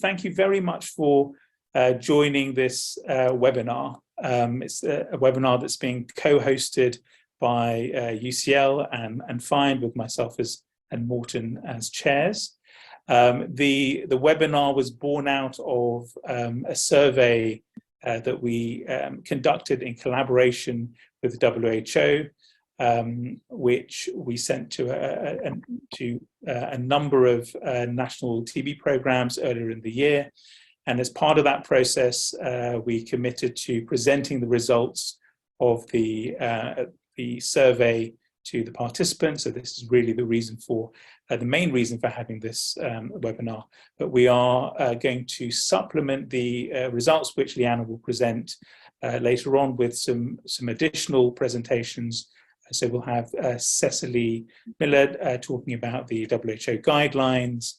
thank you very much for joining this webinar. It's a webinar that's being co-hosted by UCL and FIND, with myself and Morten as chairs. The webinar was born out of a survey that we conducted in collaboration with WHO, which we sent to a number of national TB programs earlier in the year. And as part of that process, we committed to presenting the results of the survey to the participants. So this is really the reason for, the main reason for having this webinar. But we are going to supplement the results which Liana will present later on with some additional presentations. So we'll have Cecily Miller talking about the WHO guidelines.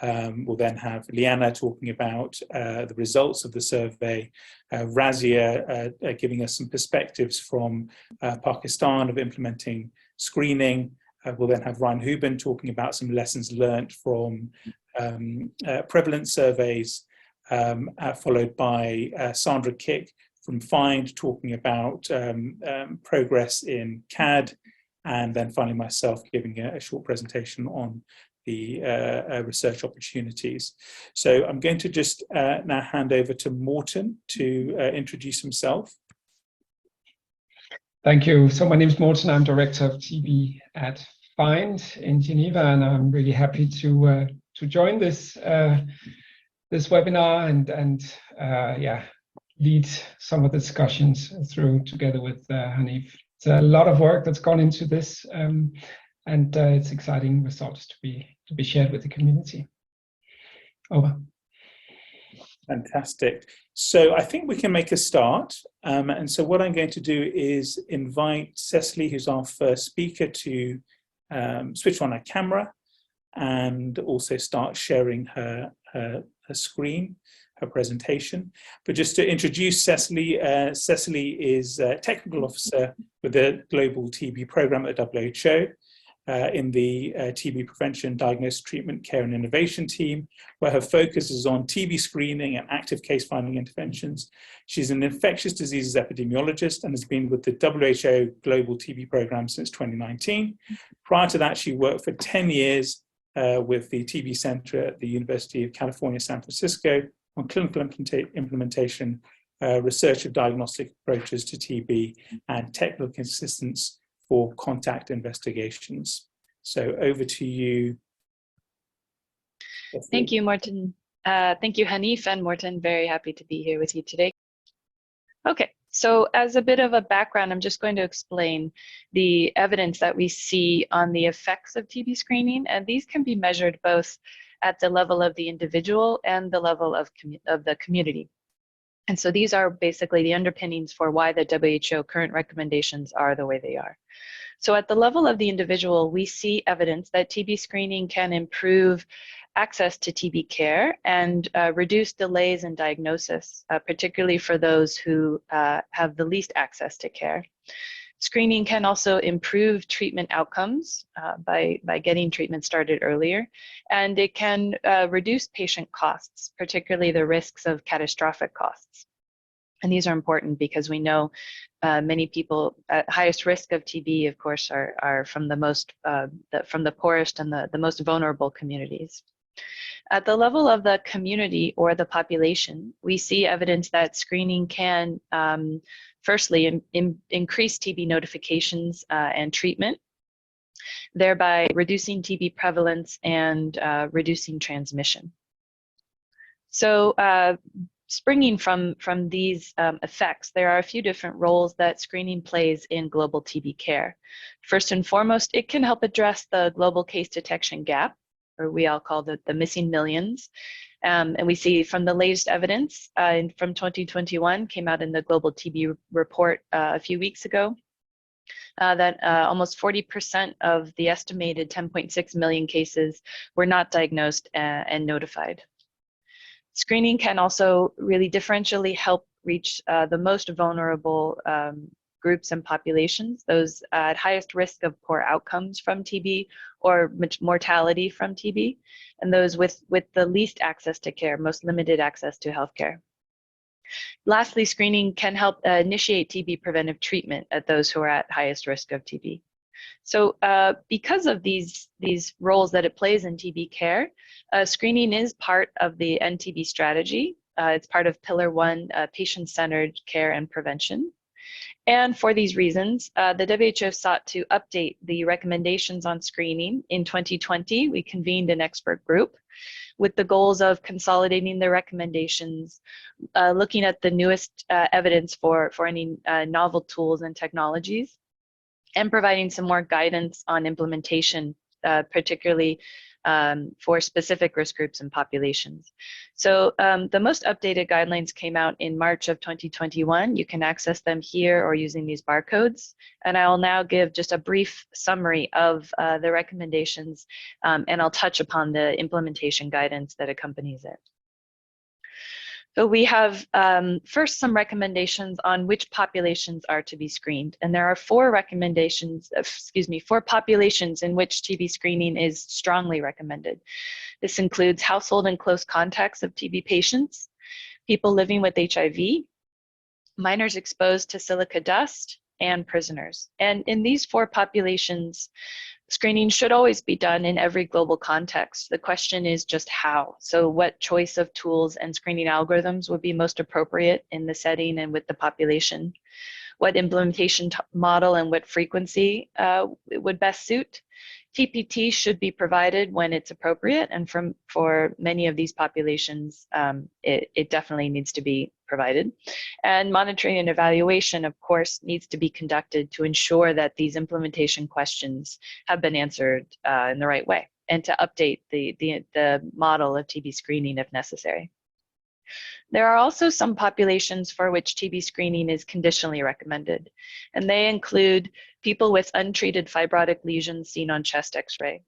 We'll then have Liana talking about the results of the survey, Razia giving us some perspectives from Pakistan of implementing screening. We'll then have Ryan Huben talking about some lessons learned from prevalence surveys, followed by Sandra Kick from FIND talking about progress in CAD, and then finally myself giving a short presentation on the research opportunities. So I'm going to just now hand over to Morten to introduce himself. Thank you. So my name is Morten. I'm Director of TB at FIND in Geneva, and I'm really happy to join this this webinar and lead some of the discussions through together with Hanif. It's a lot of work that's gone into this, and it's exciting results to be shared with the community. Over. Fantastic. So I think we can make a start. And so what I'm going to do is invite Cecily, who's our first speaker, to switch on her camera and also start sharing her screen, her presentation. But just to introduce Cecily, Cecily is a technical officer with the Global TB Program at WHO. In the TB prevention, diagnosis, treatment, care and innovation team, where her focus is on TB screening and active case finding interventions. She's an infectious diseases epidemiologist and has been with the WHO Global TB Program since 2019. Prior to that, she worked for 10 years with the TB Center at the University of California, San Francisco on clinical implementation, research of diagnostic approaches to TB, and technical assistance for contact investigations. So over to you. Thank you, Morten. Thank you, Hanif and Morten. Very happy to be here with you today. Okay, so as a bit of a background, I'm just going to explain the evidence that we see on the effects of TB screening, and these can be measured both at the level of the individual and the level of the community. And so these are basically the underpinnings for why the WHO current recommendations are the way they are. So at the level of the individual, we see evidence that TB screening can improve access to TB care and reduce delays in diagnosis, particularly for those who have the least access to care. Screening can also improve treatment outcomes by getting treatment started earlier, and it can reduce patient costs, particularly the risks of catastrophic costs. And these are important because we know many people at highest risk of TB, of course, are from the poorest and the most vulnerable communities. At the level of the community or the population, we see evidence that screening can firstly increase TB notifications and treatment, thereby reducing TB prevalence and reducing transmission. So springing from these effects, there are a few different roles that screening plays in global TB care. First and foremost, it can help address the global case detection gap, or we all call it the missing millions. And we see from the latest evidence from 2021, came out in the Global TB report a few weeks ago, that almost 40% of the estimated 10.6 million cases were not diagnosed and notified. Screening can also really differentially help reach the most vulnerable groups and populations, those at highest risk of poor outcomes from TB or mortality from TB, and those with the least access to care, most limited access to healthcare. Lastly, screening can help initiate TB preventive treatment at those who are at highest risk of TB. So because of these roles that it plays in TB care, screening is part of the NTB strategy. It's part of Pillar 1, patient-centered care and prevention. And for these reasons, the WHO sought to update the recommendations on screening. In 2020, we convened an expert group with the goals of consolidating the recommendations, looking at the newest evidence for any novel tools and technologies, and providing some more guidance on implementation, particularly for specific risk groups and populations. So the most updated guidelines came out in March of 2021. You can access them here or using these barcodes. And I'll now give just a brief summary of the recommendations, and I'll touch upon the implementation guidance that accompanies it. So we have first some recommendations on which populations are to be screened. And there are four recommendations, four populations in which TB screening is strongly recommended. This includes household and close contacts of TB patients, people living with HIV, minors exposed to silica dust, and prisoners. And in these four populations, screening should always be done in every global context. The question is just how. So what choice of tools and screening algorithms would be most appropriate in the setting and with the population? What implementation model and what frequency it would best suit? TPT should be provided when it's appropriate, and for many of these populations, it definitely needs to be provided. And monitoring and evaluation, of course, needs to be conducted to ensure that these implementation questions have been answered in the right way, and to update the model of TB screening if necessary. There are also some populations for which TB screening is conditionally recommended, and they include people with untreated fibrotic lesions seen on chest X-ray,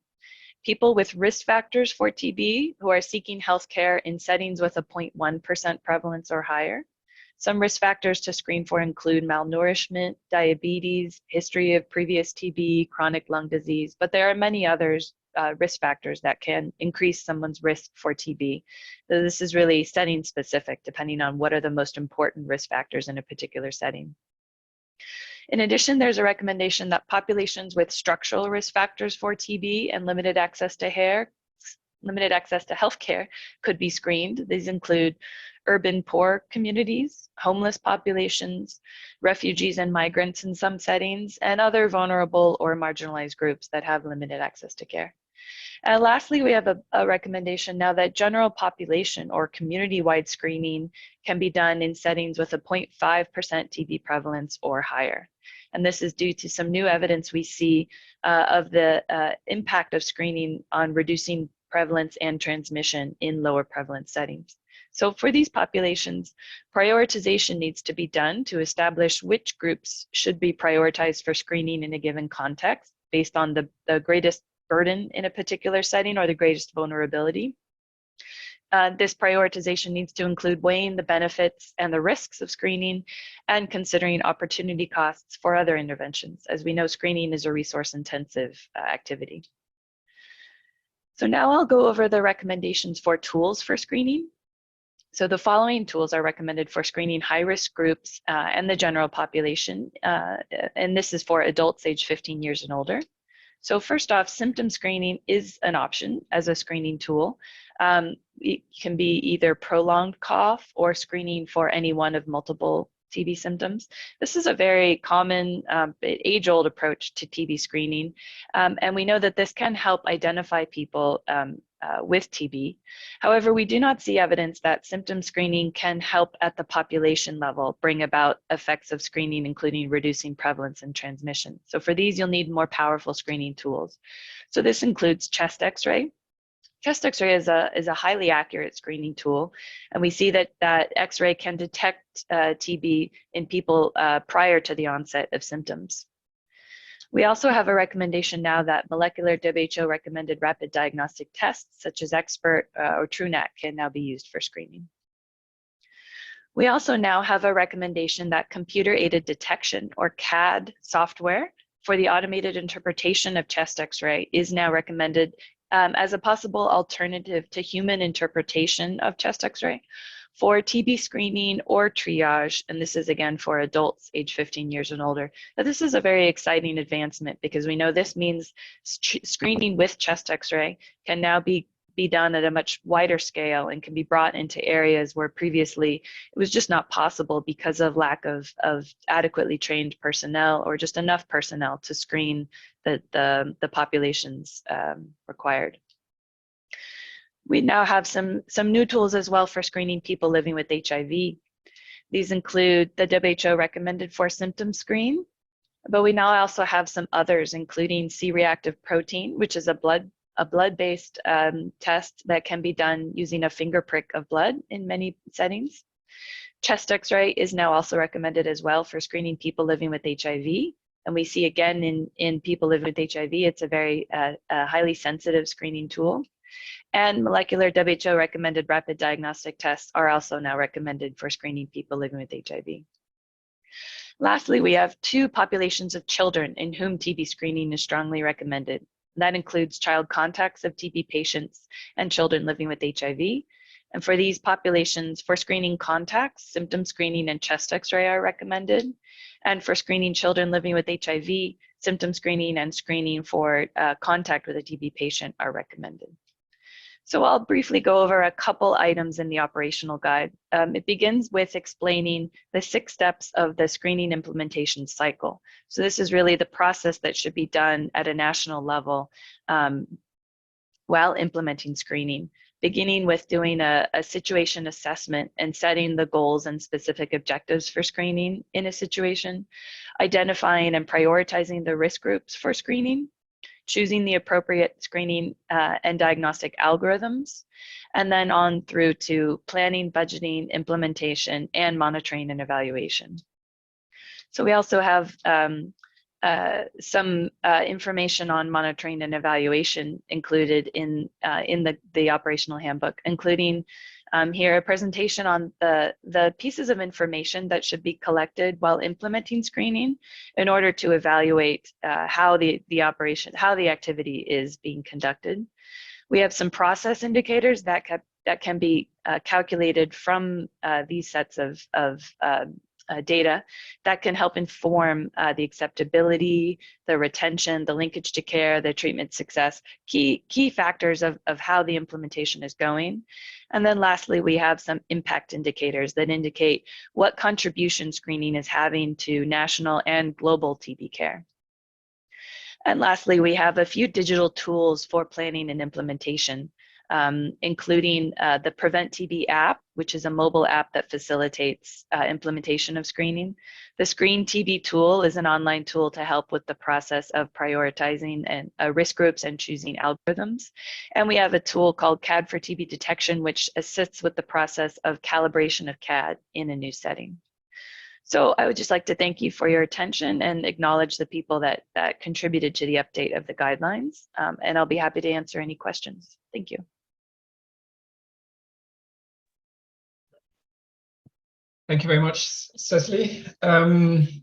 people with risk factors for TB who are seeking healthcare in settings with a 0.1% prevalence or higher. Some risk factors to screen for include malnourishment, diabetes, history of previous TB, chronic lung disease, but there are many others risk factors that can increase someone's risk for TB. So this is really setting specific, depending on what are the most important risk factors in a particular setting. In addition, there's a recommendation that populations with structural risk factors for TB and limited access to healthcare could be screened. These include urban poor communities, homeless populations, refugees and migrants in some settings, and other vulnerable or marginalized groups that have limited access to care. And lastly, we have a recommendation now that general population or community-wide screening can be done in settings with a 0.5% TB prevalence or higher. And this is due to some new evidence we see of the impact of screening on reducing prevalence and transmission in lower prevalence settings. So for these populations, prioritization needs to be done to establish which groups should be prioritized for screening in a given context based on the greatest burden in a particular setting or the greatest vulnerability. This prioritization needs to include weighing the benefits and the risks of screening and considering opportunity costs for other interventions. As we know, screening is a resource-intensive activity. So now I'll go over the recommendations for tools for screening. So the following tools are recommended for screening high-risk groups and the general population, and this is for adults age 15 years and older. So first off, symptom screening is an option as a screening tool. It can be either prolonged cough or screening for any one of multiple TB symptoms. This is a very common age-old approach to TB screening, and we know that this can help identify people with TB. However, we do not see evidence that symptom screening can help at the population level bring about effects of screening, including reducing prevalence and transmission. So for these, you'll need more powerful screening tools. So this includes chest X-ray. Chest X-ray is a highly accurate screening tool, and we see that X-ray can detect TB in people prior to the onset of symptoms. We also have a recommendation now that molecular WHO recommended rapid diagnostic tests such as Expert or TrueNat can now be used for screening. We also now have a recommendation that computer-aided detection, or CAD software, for the automated interpretation of chest X-ray is now recommended as a possible alternative to human interpretation of chest X-ray for TB screening or triage, and this is again for adults age 15 years and older. But this is a very exciting advancement because we know this means screening with chest X-ray can now be done at a much wider scale and can be brought into areas where previously it was just not possible because of lack of adequately trained personnel or just enough personnel to screen the populations required. We now have some new tools as well for screening people living with HIV. These include the WHO recommended 4 symptom screen, but we now also have some others, including C-reactive protein, which is a blood-based test that can be done using a finger prick of blood in many settings. Chest X-ray is now also recommended as well for screening people living with HIV. And we see again in people living with HIV, it's a very highly sensitive screening tool. And molecular WHO recommended rapid diagnostic tests are also now recommended for screening people living with HIV. Lastly, we have 2 populations of children in whom TB screening is strongly recommended. That includes child contacts of TB patients and children living with HIV. And for these populations, for screening contacts, symptom screening and chest X-ray are recommended. And for screening children living with HIV, symptom screening and screening for contact with a TB patient are recommended. So I'll briefly go over a couple items in the operational guide. It begins with explaining the 6 steps of the screening implementation cycle. So this is really the process that should be done at a national level while implementing screening, beginning with doing a situation assessment and setting the goals and specific objectives for screening in a situation, identifying and prioritizing the risk groups for screening, choosing the appropriate screening and diagnostic algorithms, and then on through to planning, budgeting, implementation, and monitoring and evaluation. So we also have some information on monitoring and evaluation included in the operational handbook, including here a presentation on the pieces of information that should be collected while implementing screening in order to evaluate how the activity is being conducted. We have some process indicators that can be calculated from these sets of data that can help inform the acceptability, the retention, the linkage to care, the treatment success, key factors of how the implementation is going. And then lastly, we have some impact indicators that indicate what contribution screening is having to national and global TB care. And lastly, we have a few digital tools for planning and implementation, including the Prevent TB app, which is a mobile app that facilitates implementation of screening. The Screen TB tool is an online tool to help with the process of prioritizing and risk groups and choosing algorithms. And we have a tool called CAD for TB detection, which assists with the process of calibration of CAD in a new setting. So I would just like to thank you for your attention and acknowledge the people that contributed to the update of the guidelines. And I'll be happy to answer any questions. Thank you. Thank you very much, Cecily. We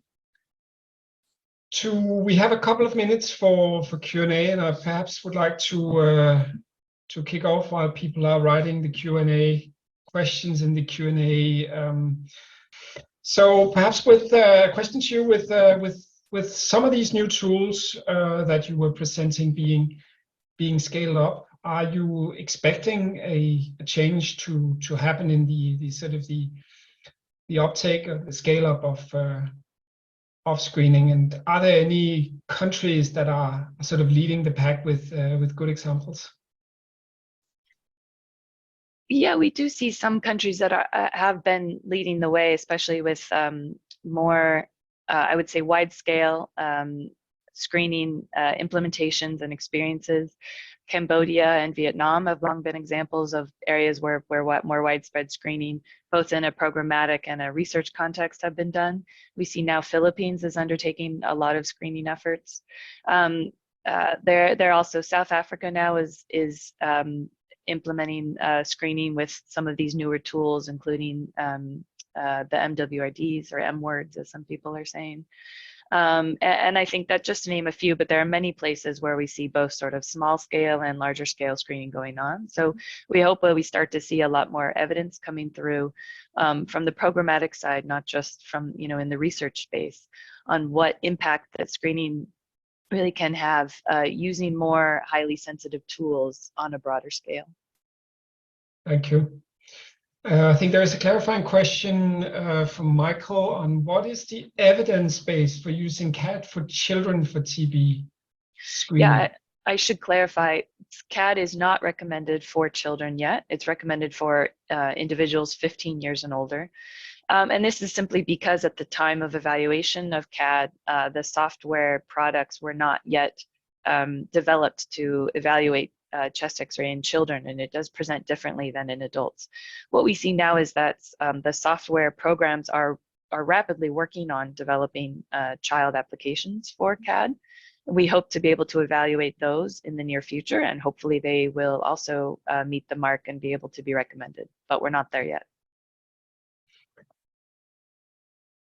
have a couple of minutes for Q&A, and I perhaps would like to kick off while people are writing the Q&A questions in the Q&A. So perhaps with a question to you, with some of these new tools that you were presenting being scaled up, are you expecting a change to happen in the sort of the uptake of the scale up of screening, and are there any countries that are sort of leading the pack with good examples? Yeah, we do see some countries that have been leading the way, especially with more, I would say, wide-scale screening implementations and experiences. Cambodia and Vietnam have long been examples of areas where more widespread screening, both in a programmatic and a research context, have been done. We see now Philippines is undertaking a lot of screening efforts. They're also, South Africa now is implementing screening with some of these newer tools, including the MWRDs, or M words, as some people are saying. And I think that, just to name a few, but there are many places where we see both sort of small scale and larger scale screening going on. So we hope that we start to see a lot more evidence coming through from the programmatic side, not just from, in the research space, on what impact that screening really can have using more highly sensitive tools on a broader scale. Thank you. I think there is a clarifying question from Michael on what is the evidence base for using CAD for children for TB screening? Yeah, I should clarify, CAD is not recommended for children yet. It's recommended for individuals 15 years and older. And this is simply because at the time of evaluation of CAD, the software products were not yet developed to evaluate chest X-ray in children, and it does present differently than in adults. What we see now is that the software programs are rapidly working on developing child applications for CAD. We hope to be able to evaluate those in the near future, and hopefully they will also meet the mark and be able to be recommended, but we're not there yet.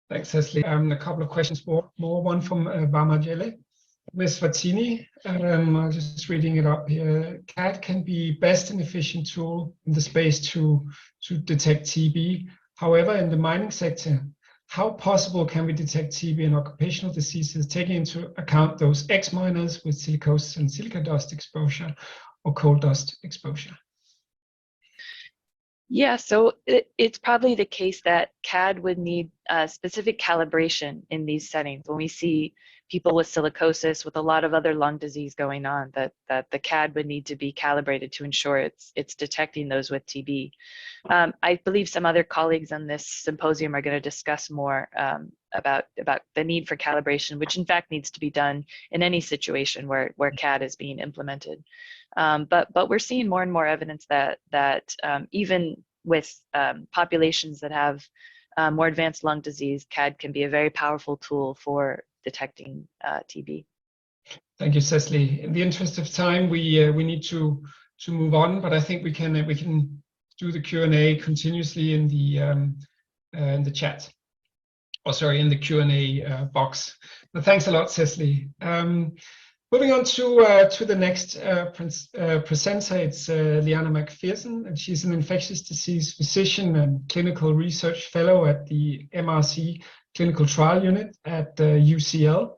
Thanks, Cecily. A couple of questions more. One from Vamajele. Ms. Fatini, I'm just reading it up here. CAD can be best and efficient tool in the space to detect TB. However, in the mining sector, how possible can we detect TB and occupational diseases, taking into account those ex-miners with silicosis and silica dust exposure or coal dust exposure? Yeah, so it's probably the case that CAD would need specific calibration in these settings. When we see people with silicosis, with a lot of other lung disease going on, that the CAD would need to be calibrated to ensure it's detecting those with TB. I believe some other colleagues on this symposium are going to discuss more about the need for calibration, which in fact needs to be done in any situation where CAD is being implemented. But we're seeing more and more evidence that even with populations that have more advanced lung disease, CAD can be a very powerful tool for detecting TB. Thank you, Cecily. In the interest of time, we need to move on, but I think we can do the Q&A continuously in the chat. Oh, sorry, in the Q&A box. But thanks a lot, Cecily. Moving on to the next presenter, it's Liana McPherson, and she's an infectious disease physician and clinical research fellow at the MRC Clinical Trial Unit at UCL.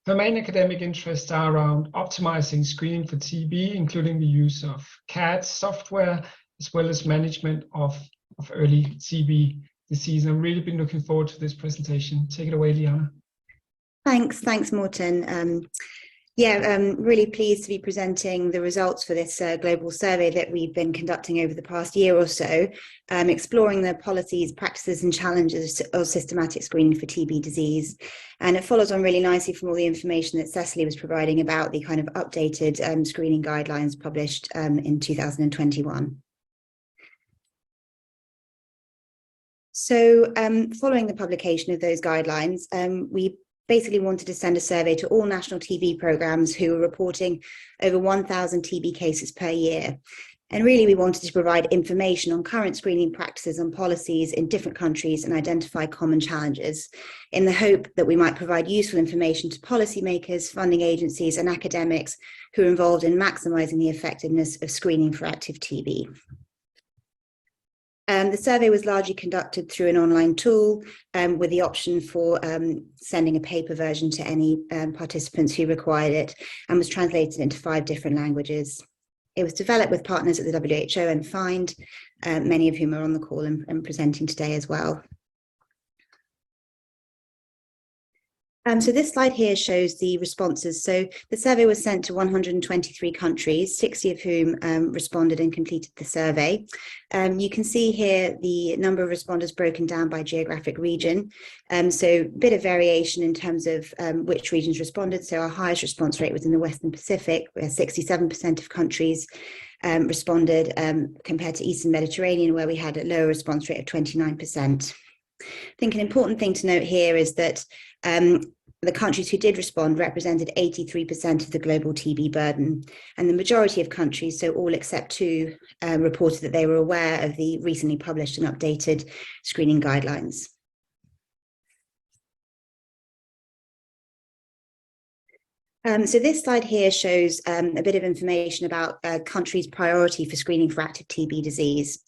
Her main academic interests are around optimizing screening for TB, including the use of CAD software, as well as management of early TB disease. I've really been looking forward to this presentation. Take it away, Liana. Thanks, Morten. I'm really pleased to be presenting the results for this global survey that we've been conducting over the past year or so, exploring the policies, practices and challenges of systematic screening for TB disease. And it follows on really nicely from all the information that Cecily was providing about the kind of updated screening guidelines published in 2021. So following the publication of those guidelines, we basically wanted to send a survey to all national TB programs who were reporting over 1,000 TB cases per year. And really, we wanted to provide information on current screening practices and policies in different countries and identify common challenges, in the hope that we might provide useful information to policymakers, funding agencies, and academics who are involved in maximising the effectiveness of screening for active TB. The survey was largely conducted through an online tool with the option for sending a paper version to any participants who required it, and was translated into 5 different languages. It was developed with partners at the WHO and FIND, many of whom are on the call and presenting today as well. So this slide here shows the responses. So the survey was sent to 123 countries, 60 of whom responded and completed the survey. You can see here the number of responders broken down by geographic region. So a bit of variation in terms of which regions responded. So our highest response rate was in the Western Pacific, where 67% of countries responded, compared to Eastern Mediterranean, where we had a lower response rate of 29%. I think an important thing to note here is that the countries who did respond represented 83% of the global TB burden. And the majority of countries, so all except 2, reported that they were aware of the recently published and updated screening guidelines. So this slide here shows a bit of information about countries' priority for screening for active TB disease.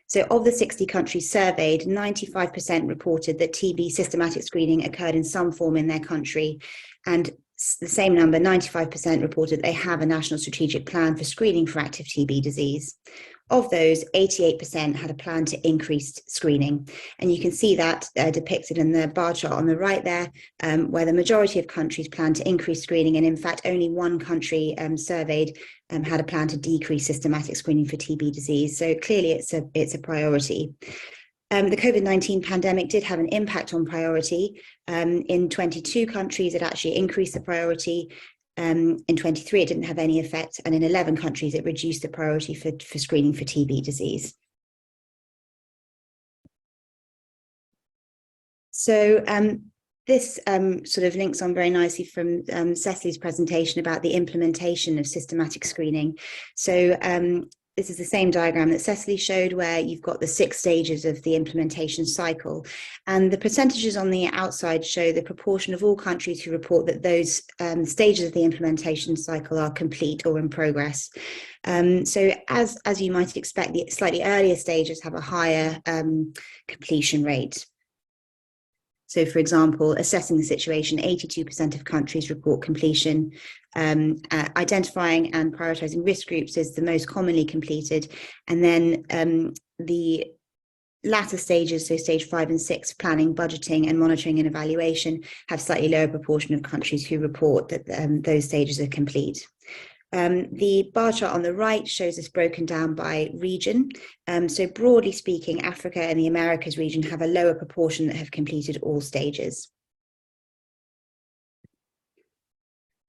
So of the 60 countries surveyed, 95% reported that TB systematic screening occurred in some form in their country. And the same number, 95%, reported they have a national strategic plan for screening for active TB disease. Of those, 88% had a plan to increase screening. And you can see that depicted in the bar chart on the right there, where the majority of countries plan to increase screening. And in fact, only 1 country surveyed had a plan to decrease systematic screening for TB disease. So clearly it's a priority. The COVID-19 pandemic did have an impact on priority. In 22 countries, it actually increased the priority. In 23, it didn't have any effect, and in 11 countries, it reduced the priority for screening for TB disease. So this sort of links on very nicely from Cecily's presentation about the implementation of systematic screening. So this is the same diagram that Cecily showed, where you've got the 6 stages of the implementation cycle. And the percentages on the outside show the proportion of all countries who report that those stages of the implementation cycle are complete or in progress. So as you might expect, the slightly earlier stages have a higher completion rate. So, for example, assessing the situation, 82% of countries report completion. Identifying and prioritizing risk groups is the most commonly completed. And then the latter stages, so stage 5 and 6, planning, budgeting, and monitoring and evaluation, have slightly lower proportion of countries who report that those stages are complete. The bar chart on the right shows this broken down by region. So broadly speaking, Africa and the Americas region have a lower proportion that have completed all stages.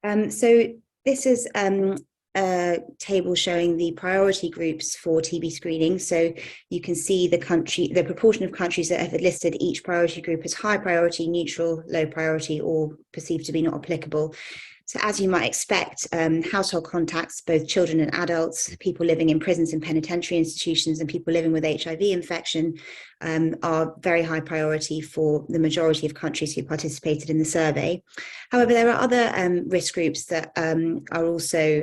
So this is a table showing the priority groups for TB screening. So you can see the proportion of countries that have listed each priority group as high priority, neutral, low priority, or perceived to be not applicable. So as you might expect, household contacts, both children and adults, people living in prisons and penitentiary institutions, and people living with HIV infection are very high priority for the majority of countries who participated in the survey. However, there are other risk groups that are also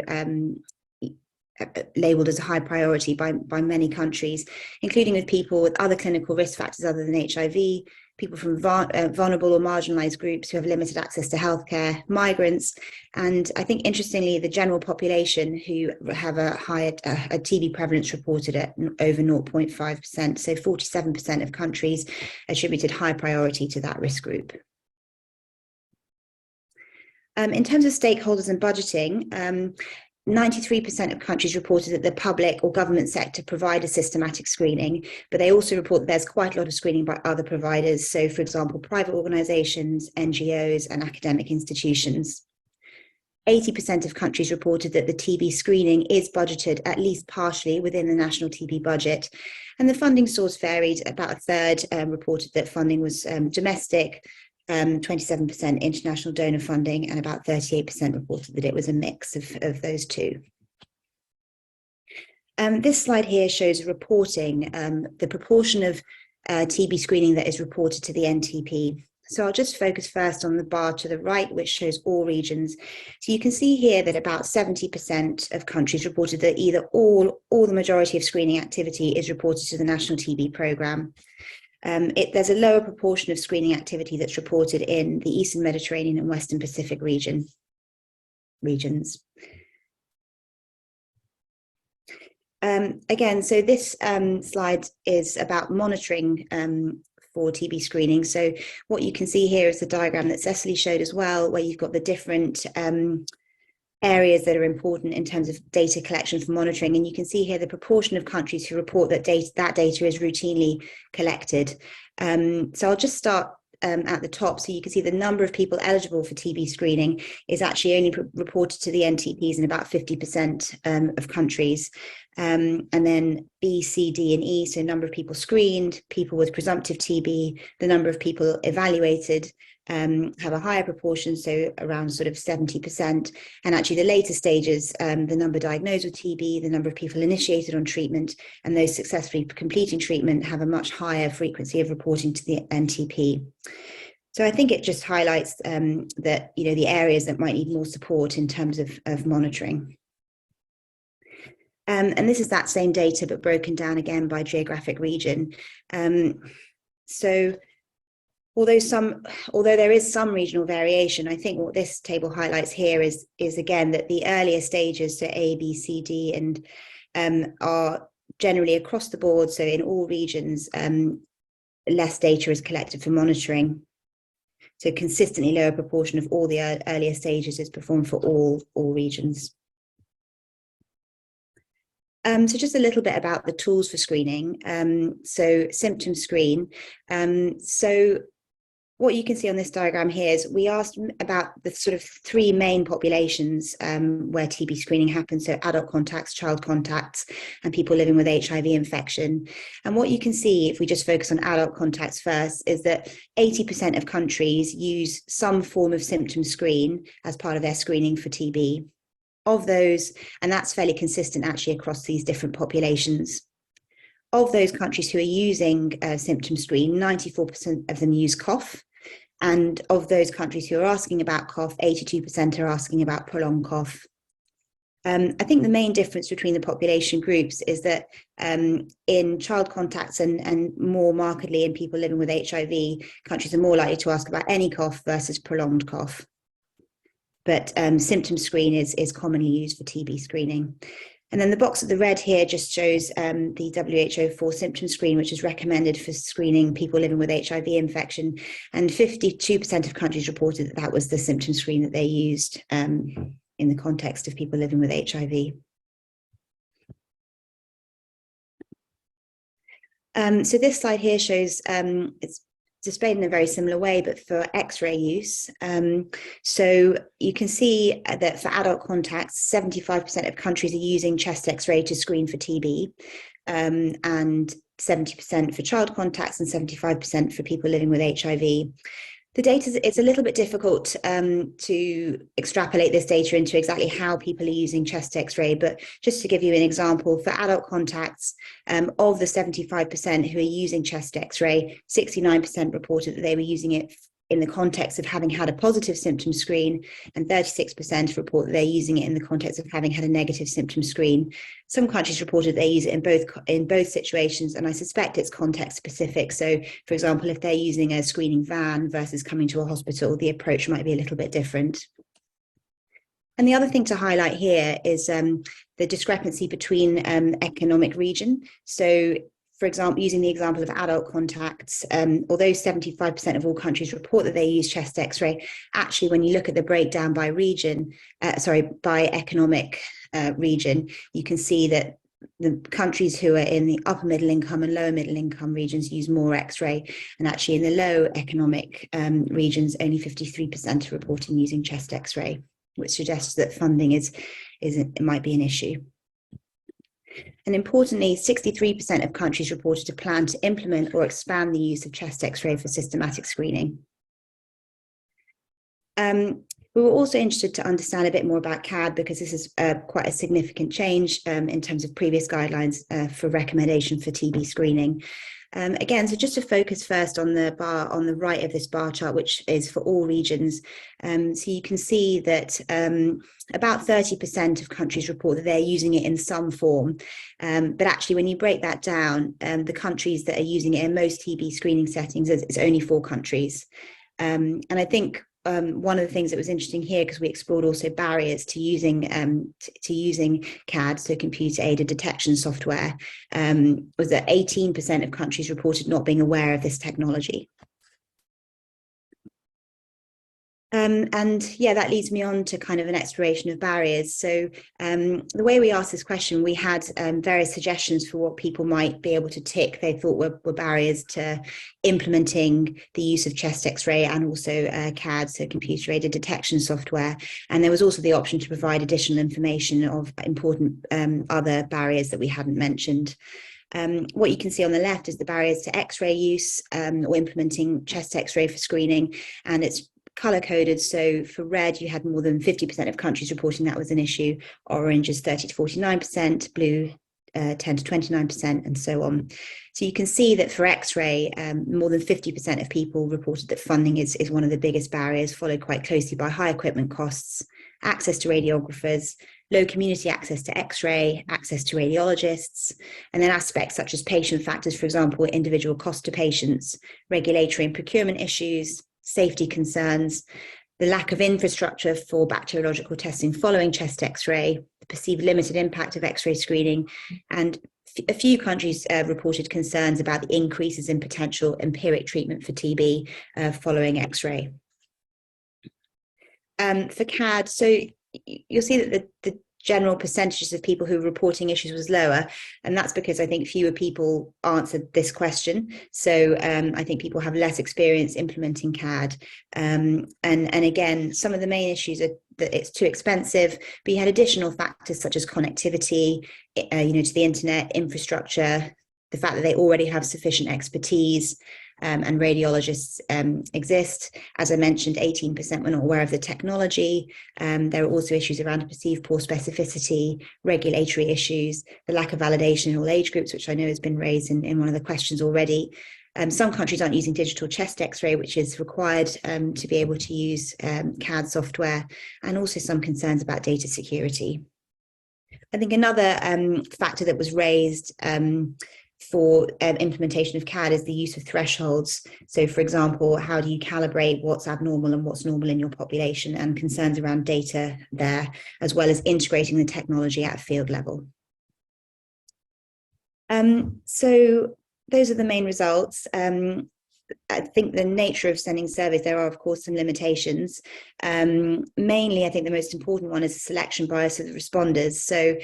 labelled as a high priority by many countries, including with people with other clinical risk factors other than HIV, people from vulnerable or marginalised groups who have limited access to healthcare, migrants, and I think interestingly, the general population who have a higher TB prevalence reported at over 0.5%. So 47% of countries attributed high priority to that risk group. In terms of stakeholders and budgeting, 93% of countries reported that the public or government sector provide a systematic screening, but they also report that there's quite a lot of screening by other providers. So, for example, private organisations, NGOs, and academic institutions. 80% of countries reported that the TB screening is budgeted at least partially within the national TB budget. And the funding source varied. About a third reported that funding was domestic, 27% international donor funding, and about 38% reported that it was a mix of those two. This slide here shows reporting, the proportion of TB screening that is reported to the NTP. So I'll just focus first on the bar to the right, which shows all regions. So you can see here that about 70% of countries reported that either all or the majority of screening activity is reported to the national TB programme. There's a lower proportion of screening activity that's reported in the Eastern Mediterranean and Western Pacific regions. Again, so this slide is about monitoring for TB screening. So what you can see here is the diagram that Cecily showed as well, where you've got the different areas that are important in terms of data collection for monitoring. And you can see here the proportion of countries who report that data is routinely collected. So I'll just start at the top. So you can see the number of people eligible for TB screening is actually only reported to the NTPs in about 50% of countries. And then B, C, D, and E, so number of people screened, people with presumptive TB, the number of people evaluated, have a higher proportion, so around sort of 70%. And actually the later stages, the number diagnosed with TB, the number of people initiated on treatment, and those successfully completing treatment have a much higher frequency of reporting to the NTP. So I think it just highlights that, you know, the areas that might need more support in terms of monitoring. And this is that same data, but broken down again by geographic region. So although there is some regional variation, I think what this table highlights here is again that the earlier stages, so A, B, C, D, and are generally across the board. So in all regions, less data is collected for monitoring. So consistently lower proportion of all the earlier stages is performed for all regions. So just a little bit about the tools for screening. So symptom screen. So what you can see on this diagram here is we asked about the sort of three main populations where TB screening happens. So adult contacts, child contacts, and people living with HIV infection. And what you can see, if we just focus on adult contacts first, is that 80% of countries use some form of symptom screen as part of their screening for TB. Of those, and that's fairly consistent actually across these different populations. Of those countries who are using symptom screen, 94% of them use cough. And of those countries who are asking about cough, 82% are asking about prolonged cough. I think the main difference between the population groups is that in child contacts and more markedly in people living with HIV, countries are more likely to ask about any cough versus prolonged cough. But symptom screen is commonly used for TB screening. And then the box at the red here just shows the WHO 4 symptom screen, which is recommended for screening people living with HIV infection. And 52% of countries reported that that was the symptom screen that they used in the context of people living with HIV. So this slide here shows, it's displayed in a very similar way, but for X-ray use. So you can see that for adult contacts, 75% of countries are using chest X-ray to screen for TB, and 70% for child contacts and 75% for people living with HIV. The data, it's a little bit difficult to extrapolate this data into exactly how people are using chest X-ray, but just to give you an example, for adult contacts, of the 75% who are using chest X-ray, 69% reported that they were using it in the context of having had a positive symptom screen, and 36% report that they're using it in the context of having had a negative symptom screen. Some countries reported they use it in both situations, and I suspect it's context specific. So, for example, if they're using a screening van versus coming to a hospital, the approach might be a little bit different. And the other thing to highlight here is the discrepancy between economic region. So, for example, using the example of adult contacts, although 75% of all countries report that they use chest X-ray, actually, when you look at the breakdown by region, by economic region, you can see that the countries who are in the upper middle income and lower middle income regions use more X-ray, and actually in the low economic regions, only 53% are reporting using chest X-ray, which suggests that funding it might be an issue. And importantly, 63% of countries reported a plan to implement or expand the use of chest X-ray for systematic screening. We were also interested to understand a bit more about CAD, because this is quite a significant change in terms of previous guidelines for recommendation for TB screening. Again, so just to focus first on the bar on the right of this bar chart, which is for all regions. So you can see that about 30% of countries report that they're using it in some form. But actually, when you break that down, the countries that are using it in most TB screening settings, it's only 4 countries. And I think one of the things that was interesting here, because we explored also barriers to using CAD, so computer-aided detection software, was that 18% of countries reported not being aware of this technology. And yeah, that leads me on to kind of an exploration of barriers. So the way we asked this question, we had various suggestions for what people might be able to tick they thought were barriers to implementing the use of chest X-ray and also CAD, so computer-aided detection software. And there was also the option to provide additional information of important other barriers that we hadn't mentioned. What you can see on the left is the barriers to X-ray use or implementing chest X-ray for screening, and it's color coded. So for red, you had more than 50% of countries reporting that was an issue. Orange is 30 to 49%, blue 10 to 29%, and so on. So you can see that for X-ray, more than 50% of people reported that funding is one of the biggest barriers, followed quite closely by high equipment costs, access to radiographers, low community access to X-ray, access to radiologists, and then aspects such as patient factors, for example, individual cost to patients, regulatory and procurement issues, safety concerns, the lack of infrastructure for bacteriological testing following chest X-ray, the perceived limited impact of X-ray screening, and a few countries reported concerns about the increases in potential empiric treatment for TB following X-ray. For CAD, so you'll see that the general percentages of people who were reporting issues was lower, and that's because I think fewer people answered this question. So I think people have less experience implementing CAD, and again, some of the main issues are that it's too expensive, but you had additional factors such as connectivity, to the internet, infrastructure, the fact that they already have sufficient expertise, and radiologists exist. As I mentioned, 18% were not aware of the technology. There are also issues around perceived poor specificity, regulatory issues, the lack of validation in all age groups, which I know has been raised in one of the questions already. Some countries aren't using digital chest X-ray, which is required to be able to use CAD software, and also some concerns about data security. I think another factor that was raised for implementation of CAD is the use of thresholds. So, for example, how do you calibrate what's abnormal and what's normal in your population, and concerns around data there, as well as integrating the technology at a field level. So those are the main results. I think the nature of sending surveys, there are of course some limitations. Mainly, I think the most important one is the selection bias of the responders. So,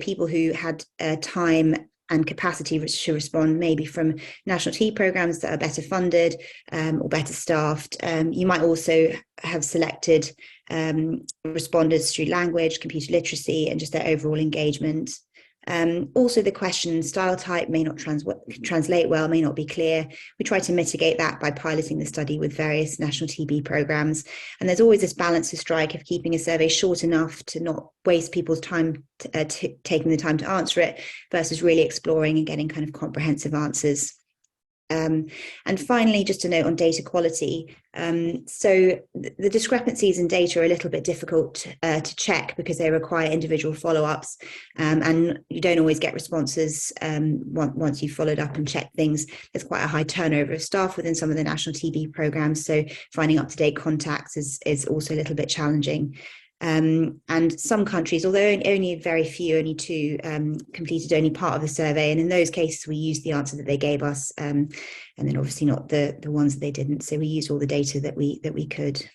people who had time and capacity to respond, maybe from national TB programs that are better funded or better staffed. You might also have selected responders through language, computer literacy, and just their overall engagement. Also, the question style type may not translate well, may not be clear. We try to mitigate that by piloting the study with various national TB programs. And there's always this balance to strike of keeping a survey short enough to not waste people's time taking the time to answer it, versus really exploring and getting kind of comprehensive answers. And finally, just a note on data quality. So the discrepancies in data are a little bit difficult to check because they require individual follow-ups, and you don't always get responses once you've followed up and checked things. There's quite a high turnover of staff within some of the national TB programs, so finding up-to-date contacts is also a little bit challenging. And some countries, although only very few, only 2, completed only part of the survey, and in those cases we used the answer that they gave us, and then obviously not the ones that they didn't. So we used all the data that we could.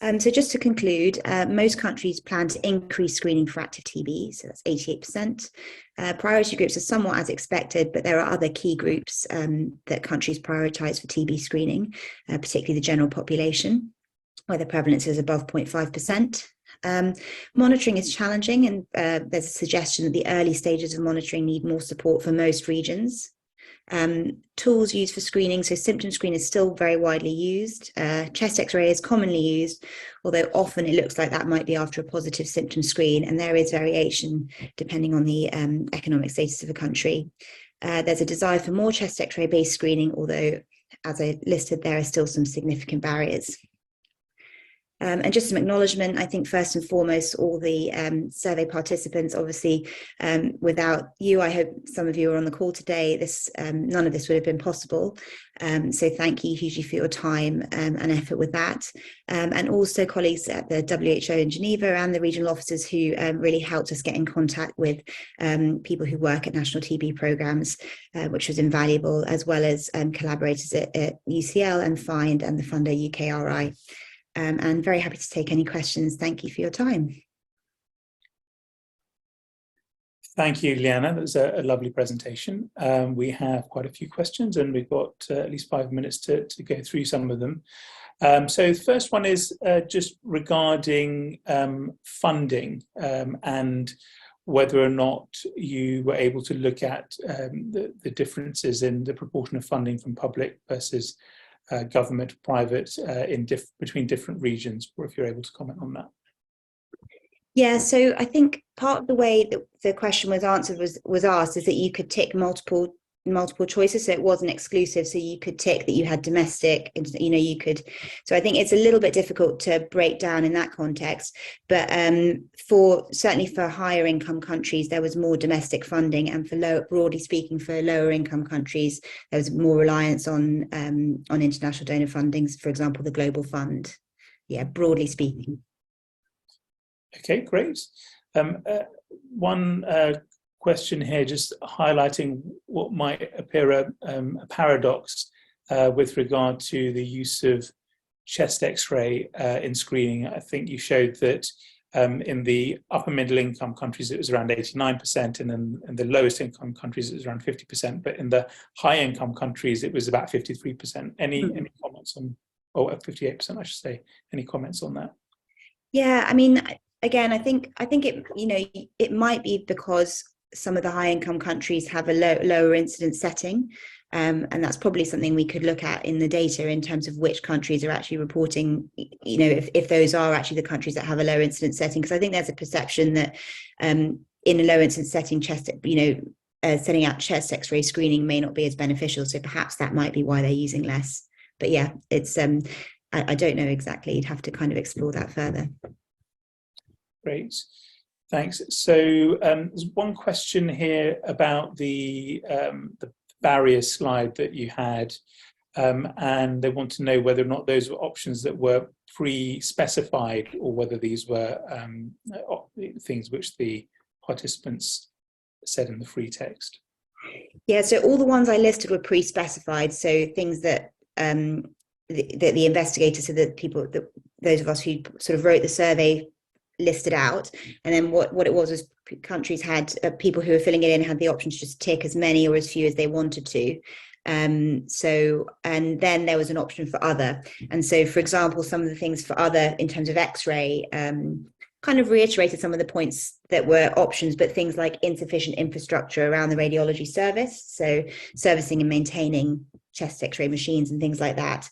So just to conclude, most countries plan to increase screening for active TB, so that's 88%. Priority groups are somewhat as expected, but there are other key groups that countries prioritise for TB screening, particularly the general population, where the prevalence is above 0.5%. Monitoring is challenging, and there's a suggestion that the early stages of monitoring need more support for most regions. Tools used for screening, so symptom screen is still very widely used. Chest X-ray is commonly used, although often it looks like that might be after a positive symptom screen, and there is variation depending on the economic status of a country. There's a desire for more chest X-ray based screening, although, as I listed, there are still some significant barriers. And just some acknowledgement, I think first and foremost, all the survey participants, obviously, without you, I hope some of you are on the call today, none of this would have been possible. So thank you hugely for your time and effort with that. And also colleagues at the WHO in Geneva and the regional officers who really helped us get in contact with people who work at national TB programs, which was invaluable, as well as collaborators at UCL and FIND and the funder UKRI. And very happy to take any questions. Thank you for your time. Thank you, Liana. That was a lovely presentation. We have quite a few questions, and we've got at least 5 minutes to go through some of them. So the first one is just regarding funding and whether or not you were able to look at the differences in the proportion of funding from public versus government, private, between different regions, or if you're able to comment on that. Yeah, so I think part of the way that the question was answered was asked is that you could tick multiple choices, so it wasn't exclusive. So you could tick that you had domestic, you could. So I think it's a little bit difficult to break down in that context. But certainly for higher income countries, there was more domestic funding, and broadly speaking, for lower income countries, there was more reliance on international donor fundings, for example, the Global Fund. Yeah, broadly speaking. Okay, great. One question here, just highlighting what might appear a paradox with regard to the use of chest X-ray in screening. I think you showed that in the upper middle income countries it was around 89%, and then in the lowest income countries it was around 50%, but in the high income countries it was about 53%. Any comments on, 58% I should say, any comments on that? Yeah, I mean, again, I think it, it might be because some of the high income countries have a lower incidence setting, and that's probably something we could look at in the data in terms of which countries are actually reporting, if those are actually the countries that have a low incidence setting, because I think there's a perception that in a low incidence setting, sending out chest X-ray screening may not be as beneficial, so perhaps that might be why they're using less. But yeah, it's I don't know exactly. You'd have to kind of explore that further. Great, thanks. So there's one question here about the barriers slide that you had, and they want to know whether or not those were options that were pre-specified, or whether these were things which the participants said in the free text. Yeah, so all the ones I listed were pre-specified, so things that the investigators, so that those of us who sort of wrote the survey listed out. And then what it was countries had people who were filling it in had the option to just tick as many or as few as they wanted to. And then there was an option for other. And so, for example, some of the things for other in terms of X-ray kind of reiterated some of the points that were options, but things like insufficient infrastructure around the radiology service, so servicing and maintaining chest X-ray machines and things like that.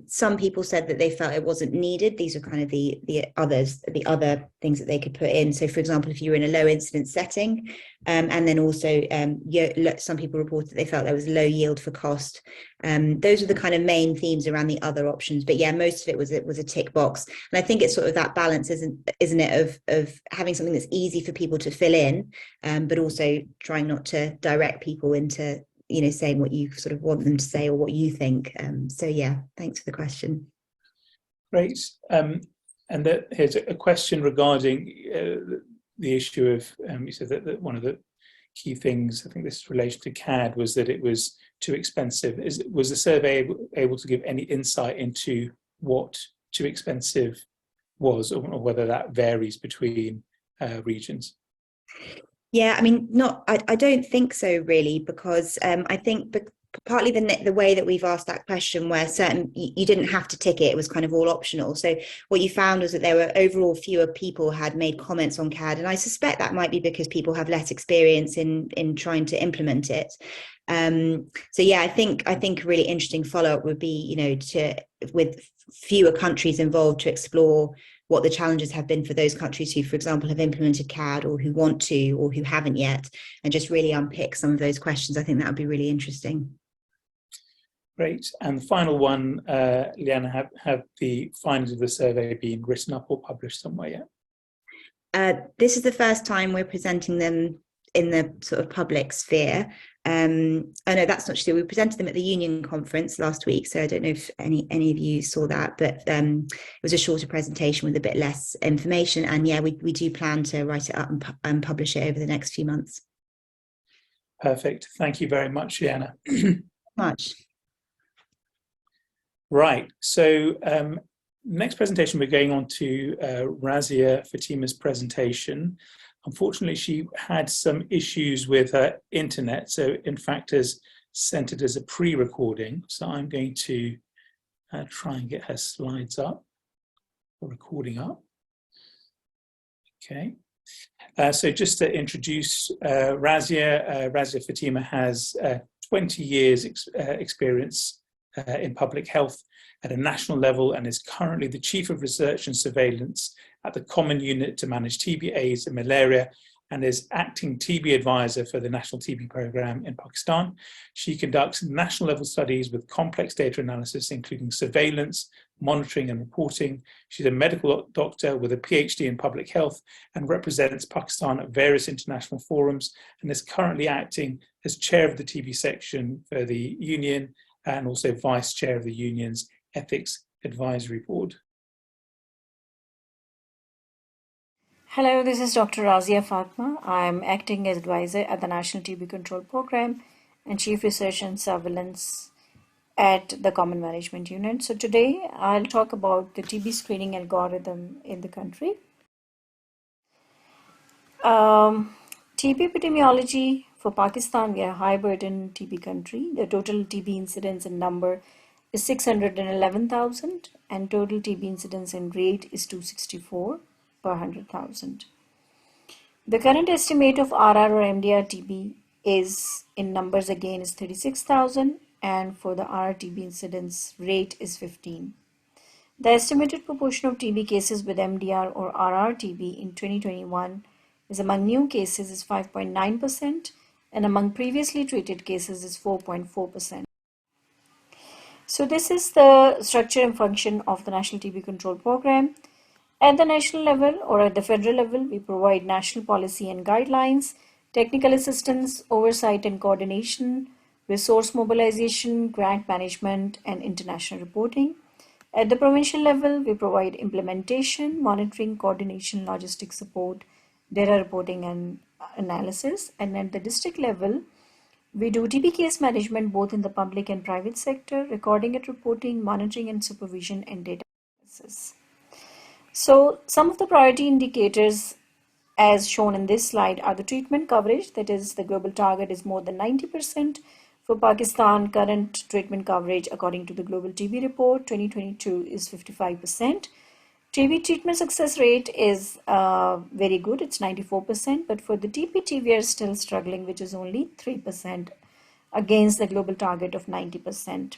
Some people said that they felt it wasn't needed. These are kind of the other things that they could put in. So, for example, if you were in a low incidence setting, and then also some people reported they felt there was low yield for cost. Those are the kind of main themes around the other options. But yeah, most of it was a tick box. And I think it's sort of that balance, isn't it, of having something that's easy for people to fill in, but also trying not to direct people into saying what you sort of want them to say or what you think. So yeah, thanks for the question. Great. And here's a question regarding the issue of, you said that one of the key things, I think this is in relation to CAD, was that it was too expensive. Was the survey able to give any insight into what too expensive was, or whether that varies between regions? Yeah, I mean, I don't think so, really, because I think partly the way that we've asked that question, where you didn't have to tick it was kind of all optional. So what you found was that there were overall fewer people had made comments on CAD, and I suspect that might be because people have less experience in trying to implement it. So yeah, I think a really interesting follow-up would be, with fewer countries involved, to explore what the challenges have been for those countries who, for example, have implemented CAD or who want to or who haven't yet, and just really unpick some of those questions. I think that would be really interesting. Great. And the final one, Liana, have the findings of the survey been written up or published somewhere yet? This is the first time we're presenting them in the sort of public sphere. Oh no, that's not true. We presented them at the Union conference last week, so I don't know if any of you saw that, but it was a shorter presentation with a bit less information. And yeah, we do plan to write it up and publish it over the next few months. Perfect. Thank you very much, Liana. Much. Right. So next presentation, we're going on to Razia Fatima's presentation. Unfortunately, she had some issues with her internet, so in fact has sent it as a pre-recording. So I'm going to try and get her slides up, or recording up. Okay. So just to introduce Razia Fatima has 20 years experience in public health at a national level and is currently the Chief of Research and Surveillance at the Common Unit to Manage TB, AIDS and Malaria, and is acting TB advisor for the National TB Programme in Pakistan. She conducts national level studies with complex data analysis, including surveillance, monitoring and reporting. She's a medical doctor with a PhD in public health and represents Pakistan at various international forums, and is currently acting as chair of the TB section for the union and also vice chair of the union's Ethics Advisory Board. Hello, this is Dr. Razia Fatma. I'm acting as advisor at the National TB Control Program and Chief Research and Surveillance at the Common Management Unit. So today I'll talk about the TB screening algorithm in the country. TB epidemiology for Pakistan, we are a high burden TB country. The total TB incidence in number is 611,000 and total TB incidence in rate is 264 per 100,000. The current estimate of RR or MDR TB is in numbers again is 36,000 and for the RR TB incidence rate is 15. The estimated proportion of TB cases with MDR or RR TB in 2021 is among new cases is 5.9% and among previously treated cases is 4.4%. So this is the structure and function of the National TB Control Program. At the national level or at the federal level, we provide national policy and guidelines, technical assistance, oversight and coordination, resource mobilization, grant management, and international reporting. At the provincial level, we provide implementation, monitoring, coordination, logistics support, data reporting and analysis. And at the district level, we do TB case management both in the public and private sector, recording and reporting, monitoring and supervision, and data analysis. So some of the priority indicators as shown in this slide are the treatment coverage, that is the global target is more than 90%. For Pakistan, current treatment coverage according to the Global TB Report 2022 is 55%. TB treatment success rate is very good, it's 94%, but for the TPT we are still struggling, which is only 3% against the global target of 90%.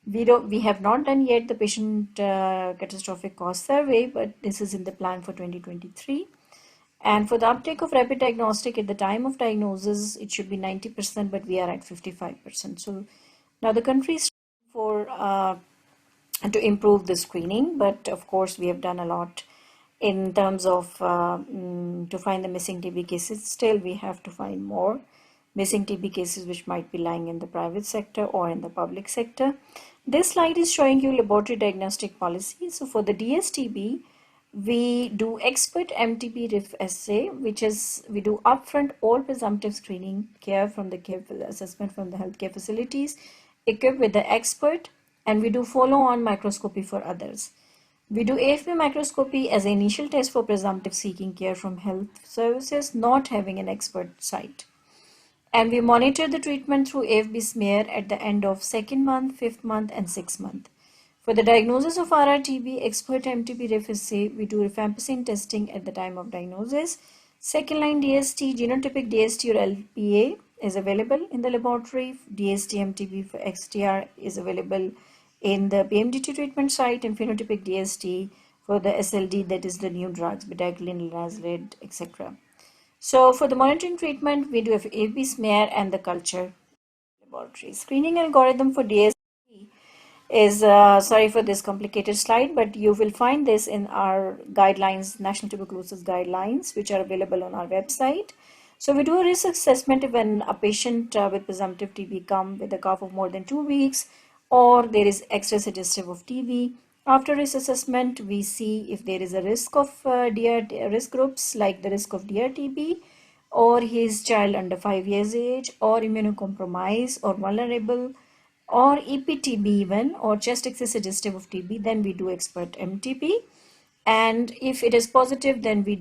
We have not done yet the patient catastrophic cost survey, but this is in the plan for 2023. And for the uptake of rapid diagnostic at the time of diagnosis, it should be 90%, but we are at 55%. So now the country is for to improve the screening, but of course we have done a lot in terms of to find the missing TB cases. Still, we have to find more missing TB cases which might be lying in the private sector or in the public sector. This slide is showing you laboratory diagnostic policy. So for the DSTB, we do expert MTB RIF assay, which is we do upfront all presumptive screening care from the care assessment from the healthcare facilities equipped with the expert, and we do follow-on microscopy for others. We do AFB microscopy as an initial test for presumptive seeking care from health services not having an expert site. And we monitor the treatment through AFB smear at the end of 2nd month, 5th month, and 6th month. For the diagnosis of RRTB, expert MTB RIF assay, we do rifampicin testing at the time of diagnosis. Second line DST, genotypic DST or LPA is available in the laboratory. DST MTB for XTR is available in the PMDT treatment site, and phenotypic DST for the SLD, that is the new drugs, bedaquiline, linezolid, etc. So for the monitoring treatment, we do AFB smear and the culture laboratory. Screening algorithm for DST is, sorry for this complicated slide, but you will find this in our guidelines, National Tuberculosis Guidelines, which are available on our website. So we do a risk assessment when a patient with presumptive TB come with a cough of more than 2 weeks, or there is extra suggestive of TB. After risk assessment, we see if there is a risk of risk groups like the risk of DRTB, or his child under 5 years age, or immunocompromised or vulnerable, or EPTB even, or chest excess suggestive of TB. Then we do expert MTB, and if it is positive, then we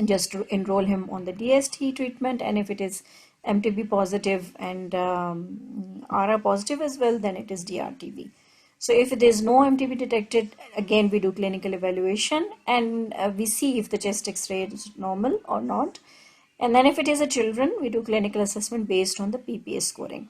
just enroll him on the DST treatment, and if it is MTB positive and RR positive as well, then it is DRTB. So if there is no MTB detected, again we do clinical evaluation, and we see if the chest X-ray is normal or not. And then if it is a children, we do clinical assessment based on the PPA scoring.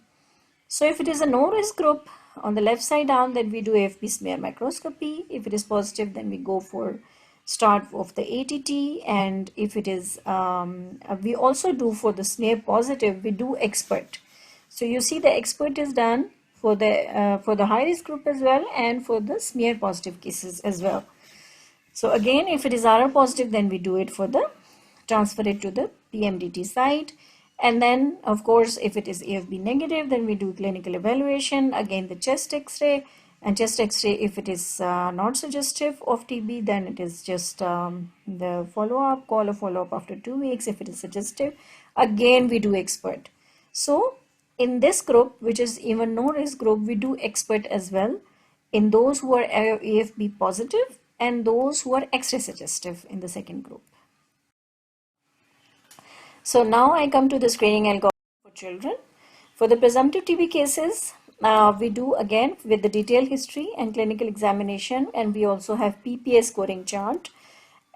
So if it is a no risk group, on the left side down, then we do AFP smear microscopy. If it is positive, then we go for start of the ATT. And if it is, we also do for the smear positive, we do expert. So you see the expert is done for the high risk group as well, and for the smear positive cases as well. So again, if it is RR positive, then we do it for the transfer it to the PMDT site. And then of course, if it is AFB negative, then we do clinical evaluation, again the chest X-ray, and chest X-ray, if it is not suggestive of TB, then it is just the follow-up, call a follow-up after 2 weeks. If it is suggestive, again we do expert. So in this group, which is even no risk group, we do expert as well in those who are AFB positive and those who are X-ray suggestive in the second group. So now I come to the screening algorithm for children. For the presumptive TB cases, we do again with the detailed history and clinical examination, and we also have PPA scoring chart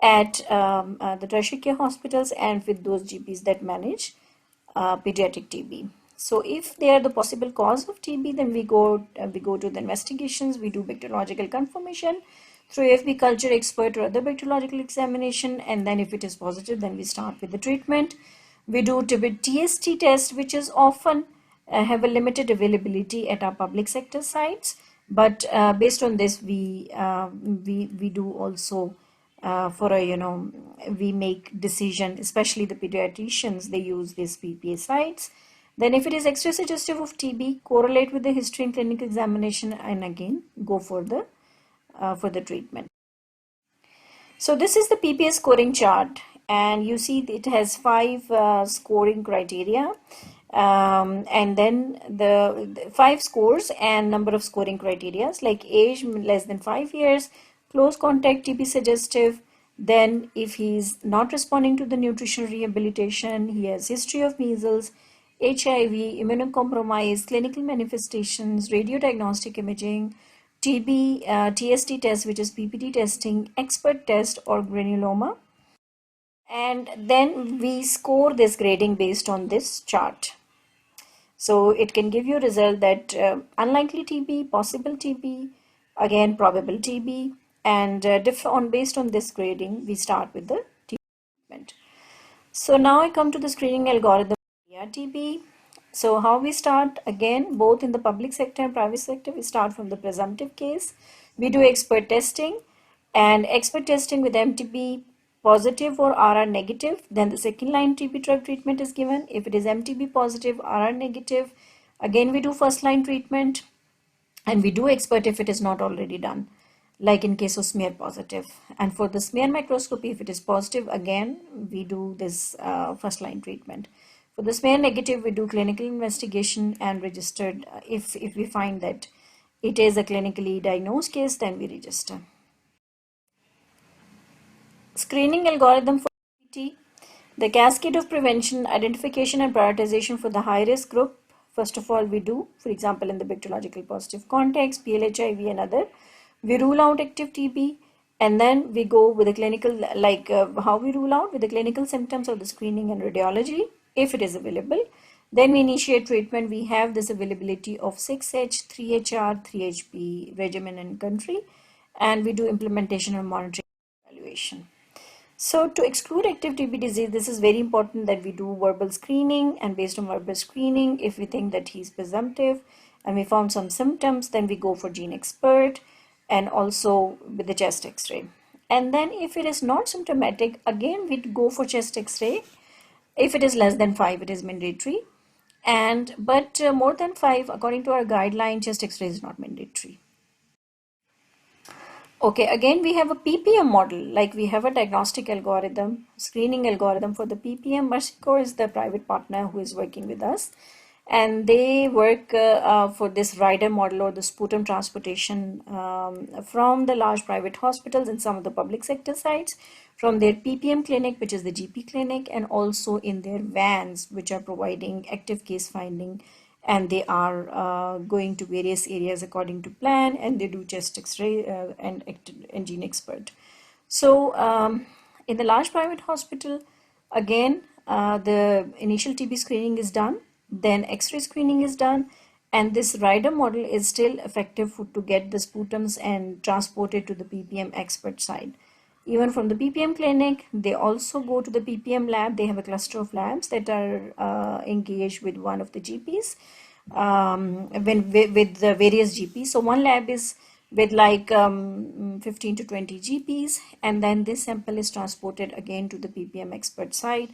at the tertiary care hospitals and with those GPs that manage pediatric TB. So if they are the possible cause of TB, then we go to the investigations. We do bacteriological confirmation through AFB culture expert or other bacteriological examination, and then if it is positive, then we start with the treatment. We do TST test, which is often have a limited availability at our public sector sites, but based on this, we do also for a we make decision, especially the pediatricians, they use these PPA sites. Then if it is X-ray suggestive of TB, correlate with the history and clinical examination, and again go for the treatment. So this is the PPA scoring chart, and you see it has 5 scoring criteria, and then the 5 scores and number of scoring criteria like age less than 5 years, close contact TB suggestive. Then if he is not responding to the nutritional rehabilitation, he has history of measles, HIV, immunocompromised, clinical manifestations, radiodiagnostic imaging, TB, TST test, which is PPT testing, expert test, or granuloma. And then we score this grading based on this chart. So it can give you a result that unlikely TB, possible TB, again probable TB, and based on this grading, we start with the treatment. So now I come to the screening algorithm for TB. So how we start, again, both in the public sector and private sector, we start from the presumptive case. We do expert testing, and expert testing with MTB positive or RR negative, then the second line TB drug treatment is given. If it is MTB positive, RR negative, again we do first line treatment, and we do expert if it is not already done, like in case of smear positive. And for the smear microscopy, if it is positive, again we do this first line treatment. For the smear negative, we do clinical investigation and registered. If we find that it is a clinically diagnosed case, then we register. Screening algorithm for TB, the cascade of prevention, identification, and prioritization for the high risk group. First of all, we do, for example, in the bacteriological positive context, PLHIV and other, we rule out active TB, and then we go with the clinical, like how we rule out with the clinical symptoms of the screening and radiology. If it is available, then we initiate treatment. We have this availability of 6H, 3HR, 3HP regimen in country, and we do implementation and monitoring evaluation. So to exclude active TB disease, this is very important that we do verbal screening, and based on verbal screening, if we think that he's presumptive and we found some symptoms, then we go for gene expert and also with the chest X-ray. And then if it is not symptomatic, again we go for chest X-ray. If it is less than 5, it is mandatory, but more than 5, according to our guideline, chest X-ray is not mandatory. Okay, again we have a PPM model, like we have a diagnostic algorithm, screening algorithm for the PPM. Mercycore is the private partner who is working with us, and they work for this rider model or the sputum transportation from the large private hospitals and some of the public sector sites, from their PPM clinic, which is the GP clinic, and also in their vans, which are providing active case finding and they are going to various areas according to plan, and they do chest X-ray and gene expert. So in the large private hospital, again, the initial TB screening is done, then X-ray screening is done, and this rider model is still effective to get the sputums and transport it to the PPM expert side. Even from the PPM clinic, they also go to the PPM lab. They have a cluster of labs that are engaged with one of the GPs, with the various GPs. So one lab is with like 15 to 20 GPs, and then this sample is transported again to the PPM expert side,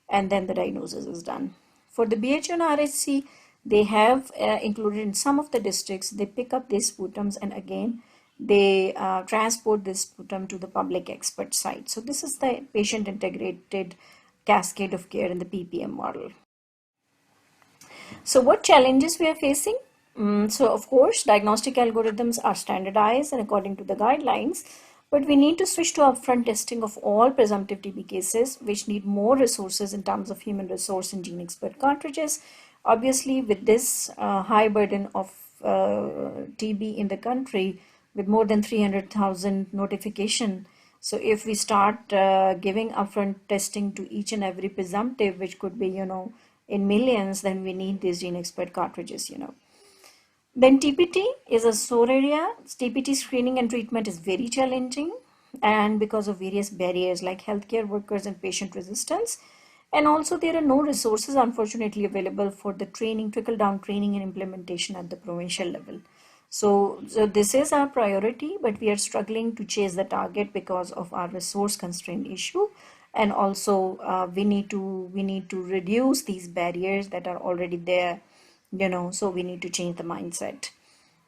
and then the diagnosis is done. For the BHO and RHC, they have included in some of the districts, they pick up these sputums and again they transport this sputum to the public expert site. So this is the patient integrated cascade of care in the PPM model. So what challenges we are facing? So of course, diagnostic algorithms are standardized and according to the guidelines, but we need to switch to upfront testing of all presumptive TB cases, which need more resources in terms of human resource and gene expert cartridges. Obviously, with this high burden of TB in the country, with more than 300,000 notification. So if we start giving upfront testing to each and every presumptive, which could be, in millions, then we need these gene expert cartridges, Then TPT is a sore area. TPT screening and treatment is very challenging, and because of various barriers like healthcare workers and patient resistance. And also there are no resources, unfortunately, available for the training, trickle-down training and implementation at the provincial level. So this is our priority, but we are struggling to chase the target because of our resource constraint issue. And also we need to reduce these barriers that are already there, so we need to change the mindset.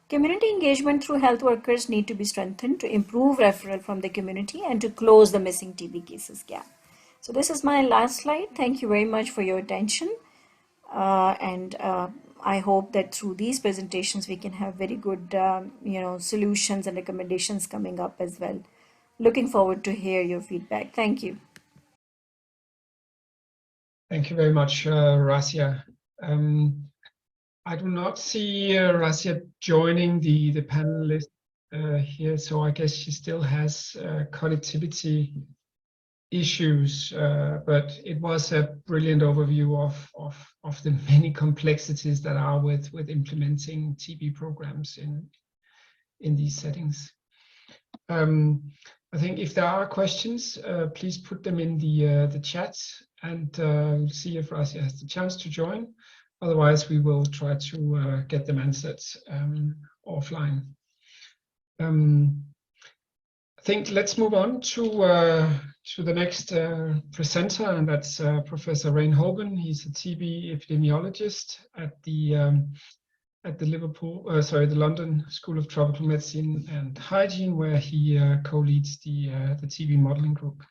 Community engagement through health workers need to be strengthened to improve referral from the community and to close the missing TB cases gap. So this is my last slide. Thank you very much for your attention. I hope that through these presentations, we can have very good, solutions and recommendations coming up as well. Looking forward to hear your feedback. Thank you. Thank you very much, Razia. I do not see Razia joining the panelist here, so I guess she still has connectivity issues, but it was a brilliant overview of the many complexities that are with implementing TB programs in these settings. I think if there are questions, please put them in the chat, and we'll see if Razia has the chance to join. Otherwise, we will try to get them answered offline. I think let's move on to the next presenter, and that's Professor Rain Hoban. He's a TB epidemiologist at the London School of Tropical Medicine and Hygiene, where he co-leads the TB modeling group.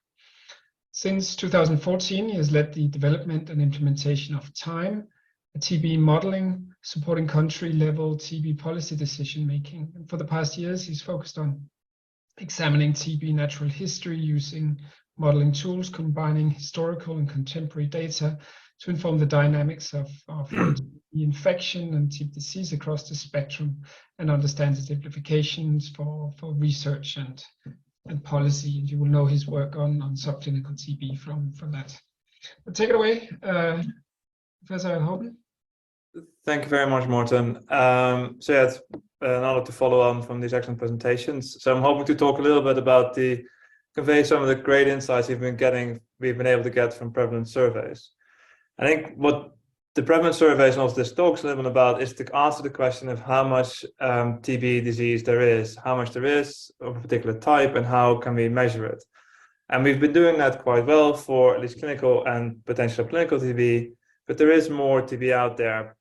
Since 2014, he has led the development and implementation of TIME, a TB modeling supporting country-level TB policy decision-making. And for the past years, he's focused on examining TB natural history using modeling tools, combining historical and contemporary data to inform the dynamics of TB infection and TB disease across the spectrum, and understand its implications for research and policy. And you will know his work on subclinical TB from that. But take it away, Professor Hoban. Thank you very much, Morten. So yeah, it's an honor to follow on from these excellent presentations. So I'm hoping to talk a little bit about convey some of the great insights we've been able to get from prevalence surveys. I think what the prevalence surveys and also this talks a little bit about is to answer the question of how much TB disease there is, how much there is of a particular type, and how can we measure it. And we've been doing that quite well for at least clinical and potential clinical TB, but there is more TB out there,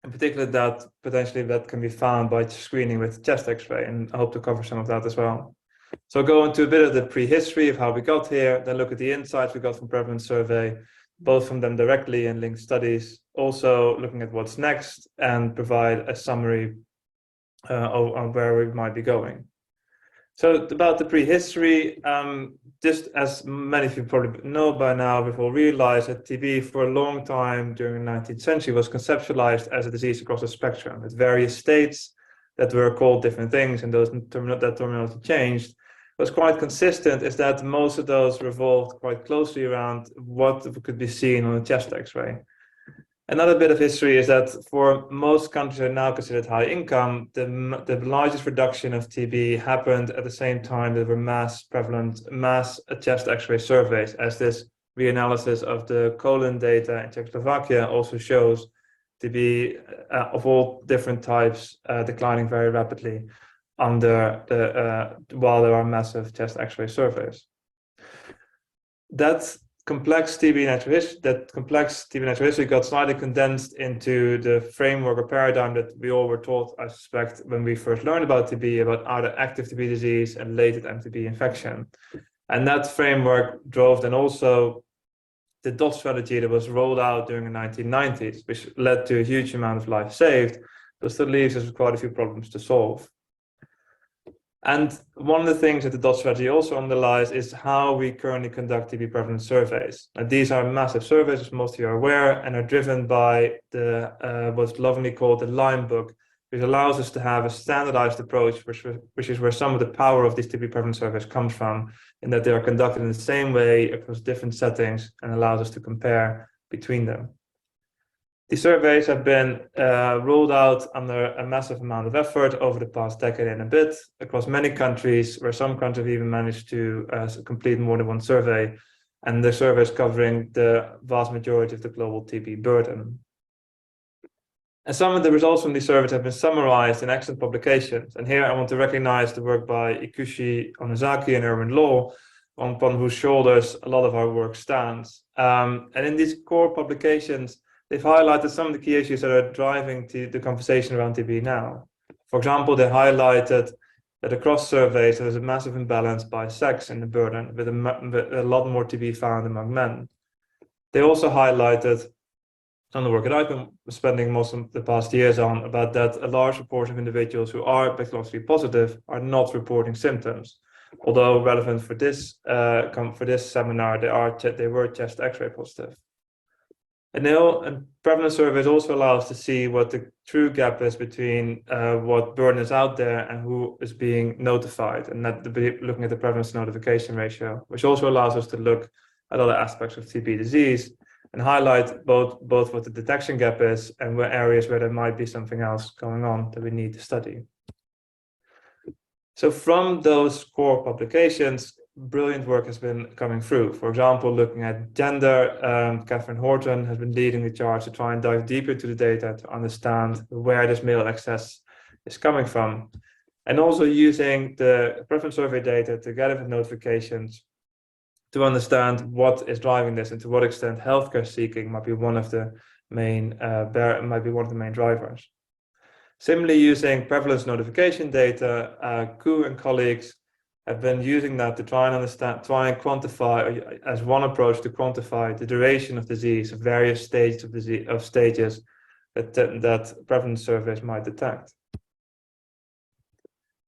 in particular that potentially that can be found by screening with chest X-ray, and I hope to cover some of that as well. So I'll go into a bit of the prehistory of how we got here, then look at the insights we got from prevalence survey, both from them directly and linked studies, also looking at what's next, and provide a summary of where we might be going. So about the prehistory, just as many of you probably know by now, we've all realized that TB for a long time during the 19th century was conceptualized as a disease across the spectrum with various states that were called different things, and that terminology changed. What's quite consistent is that most of those revolved quite closely around what could be seen on a chest X-ray. Another bit of history is that for most countries that are now considered high income, the largest reduction of TB happened at the same time there were mass chest X-ray surveys, as this reanalysis of the colon data in Czechoslovakia also shows TB of all different types declining very rapidly while there are massive chest X-ray surveys. That complex TB natural history got slightly condensed into the framework or paradigm that we all were taught, I suspect, when we first learned about TB, about either active TB disease and latent MTB infection. And that framework drove then also the DOT strategy that was rolled out during the 1990s, which led to a huge amount of lives saved, but still leaves us with quite a few problems to solve. And one of the things that the DOT strategy also underlies is how we currently conduct TB prevalence surveys. And these are massive surveys, as most of you are aware, and are driven by the what's lovingly called the Lyme book, which allows us to have a standardized approach, which is where some of the power of these TB prevalence surveys comes from, in that they are conducted in the same way across different settings and allows us to compare between them. These surveys have been rolled out under a massive amount of effort over the past decade and a bit across many countries, where some countries have even managed to complete more than one survey, and the surveys covering the vast majority of the global TB burden. And some of the results from these surveys have been summarized in excellent publications. And here I want to recognize the work by Ikushi Onozaki and Erwin Law, upon whose shoulders a lot of our work stands. And in these core publications, they've highlighted some of the key issues that are driving the conversation around TB now. For example, they highlighted that across surveys, there's a massive imbalance by sex in the burden, with a lot more TB found among men. They also highlighted some of the work that I've been spending most of the past years on, about that a large proportion of individuals who are bacteriologically positive are not reporting symptoms. Although relevant for this seminar, they were chest X-ray positive. And prevalence surveys also allow us to see what the true gap is between what burden is out there and who is being notified, and looking at the prevalence notification ratio, which also allows us to look at other aspects of TB disease and highlight both what the detection gap is and where areas where there might be something else going on that we need to study. So from those core publications, brilliant work has been coming through. For example, looking at gender, Catherine Horton has been leading the charge to try and dive deeper into the data to understand where this male excess is coming from. And also using the prevalence survey data together with notifications to understand what is driving this and to what extent healthcare seeking might be one of the main drivers. Similarly, using prevalence notification data, Ku and colleagues have been using that to try and quantify, as one approach to quantify the duration of disease of various stages that prevalence surveys might detect.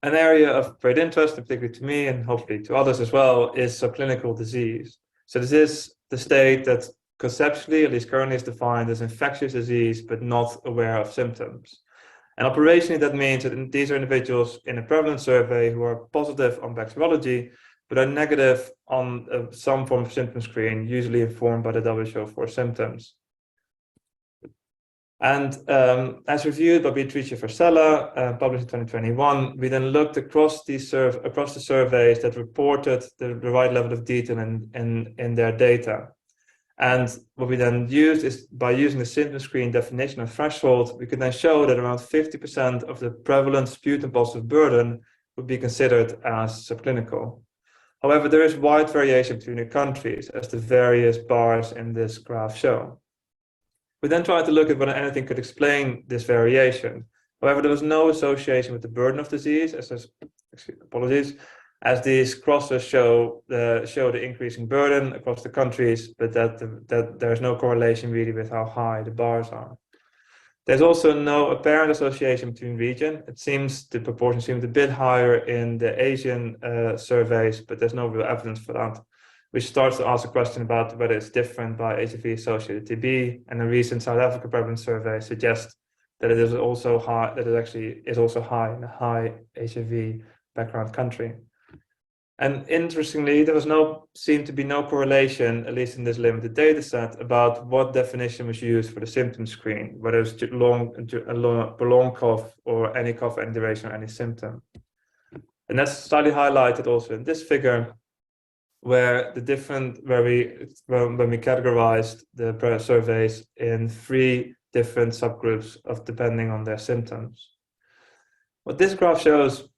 An area of great interest, particularly to me and hopefully to others as well, is subclinical disease. So this is the state that conceptually, at least currently, is defined as infectious disease, but not aware of symptoms. And operationally, that means that these are individuals in a prevalence survey who are positive on bacteriology, but are negative on some form of symptom screen, usually informed by the WHO4 symptoms. And as reviewed by Beatrice Vercella, published in 2021, we then looked across the surveys that reported the right level of detail in their data. And what we then used is, by using the symptom screen definition of threshold, we could then show that around 50% of the prevalent sputum positive burden would be considered as subclinical. However, there is wide variation between the countries, as the various bars in this graph show. We then tried to look at whether anything could explain this variation. However, there was no association with the burden of disease, as these crosses show the increasing burden across the countries, but that there's no correlation really with how high the bars are. There's also no apparent association between region. It seems the proportion seems a bit higher in the Asian surveys, but there's no real evidence for that, which starts to ask a question about whether it's different by HIV-associated TB. And a recent South Africa prevalence survey suggests that it is also high, that it actually is also high in a high HIV background country. And interestingly, there was seemed to be no correlation, at least in this limited data set, about what definition was used for the symptom screen, whether it was prolonged cough or any cough, any duration, or any symptom. And that's slightly highlighted also in this figure, where when we categorized the surveys in 3 different subgroups of depending on their symptoms. What this graph shows,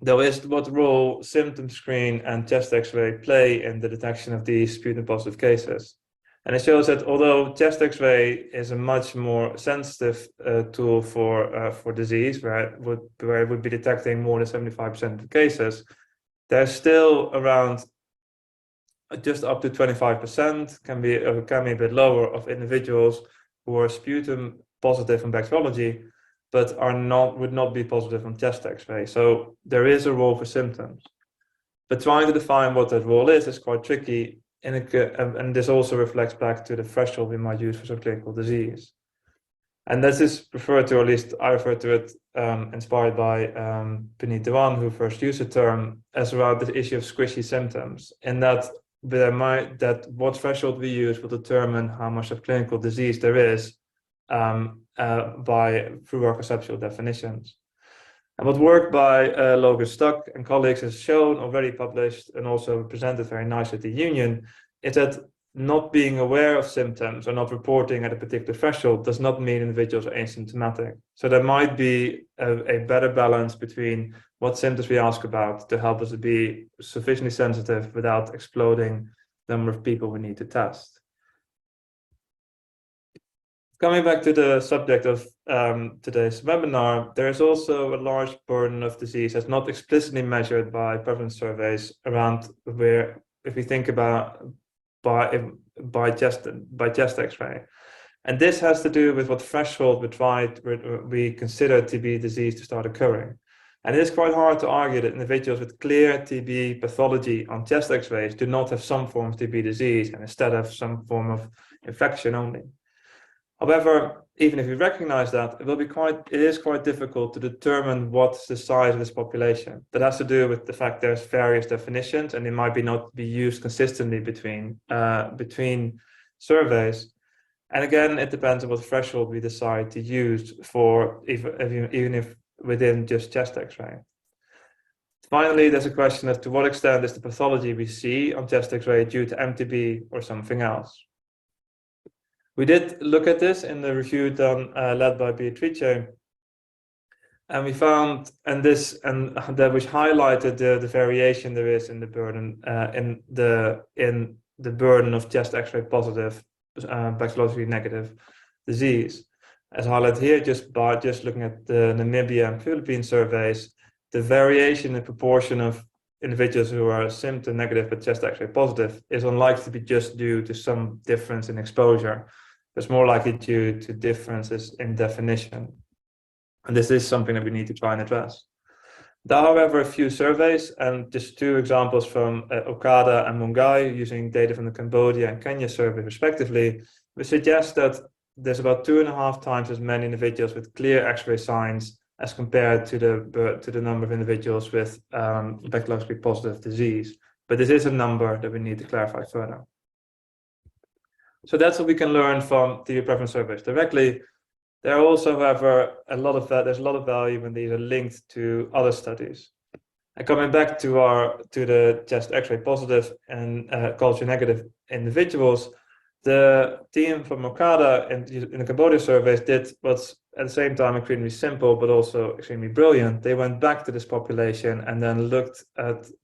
though, is what role symptom screen and chest X-ray play in the detection of these sputum-positive cases. And it shows that although chest X-ray is a much more sensitive tool for disease, where it would be detecting more than 75% of the cases, there's still around just up to 25%, can be a bit lower, of individuals who are sputum positive on bacteriology, but would not be positive on chest X-ray. So there is a role for symptoms, but trying to define what that role is quite tricky, and this also reflects back to the threshold we might use for some clinical disease. And this is referred to, or at least I refer to it, inspired by Puneet Dewan, who first used the term, as around the issue of squishy symptoms, in that what threshold we use will determine how much of clinical disease there is through our conceptual definitions. And what work by Logan Stuck and colleagues has shown, already published, and also presented very nicely at the Union, is that not being aware of symptoms or not reporting at a particular threshold does not mean individuals are asymptomatic. So there might be a better balance between what symptoms we ask about to help us to be sufficiently sensitive without exploding the number of people we need to test. Coming back to the subject of today's webinar, there is also a large burden of disease that's not explicitly measured by prevalence surveys around where, if we think about by chest X-ray. And this has to do with what threshold we consider TB disease to start occurring. And it is quite hard to argue that individuals with clear TB pathology on chest X-rays do not have some form of TB disease and instead have some form of infection only. However, even if we recognize that, it is quite difficult to determine what's the size of this population. That has to do with the fact there's various definitions, and they might not be used consistently between surveys. And again, it depends on what threshold we decide to use for, even if within just chest X-ray. Finally, there's a question as to what extent is the pathology we see on chest X-ray due to MTB or something else. We did look at this in the review done led by Beatrice, and we found, and that which highlighted the variation there is in the burden in the burden of chest X-ray positive bacteriologically negative disease. As highlighted here, just looking at the Namibia and Philippines surveys, the variation in proportion of individuals who are symptom negative but chest X-ray positive is unlikely to be just due to some difference in exposure. It's more likely due to differences in definition. And this is something that we need to try and address. There are, however, a few surveys, and just 2 examples from Okada and Mungai, using data from the Cambodia and Kenya survey respectively, which suggest that there's about 2.5 times as many individuals with clear X-ray signs as compared to the number of individuals with bacteriologically positive disease. But this is a number that we need to clarify further. So that's what we can learn from TB preference surveys directly. There are also, however, there's a lot of value when these are linked to other studies. And coming back to the chest X-ray positive and culture negative individuals, the team from Okada in the Cambodia surveys did what's at the same time extremely simple but also extremely brilliant. They went back to this population and then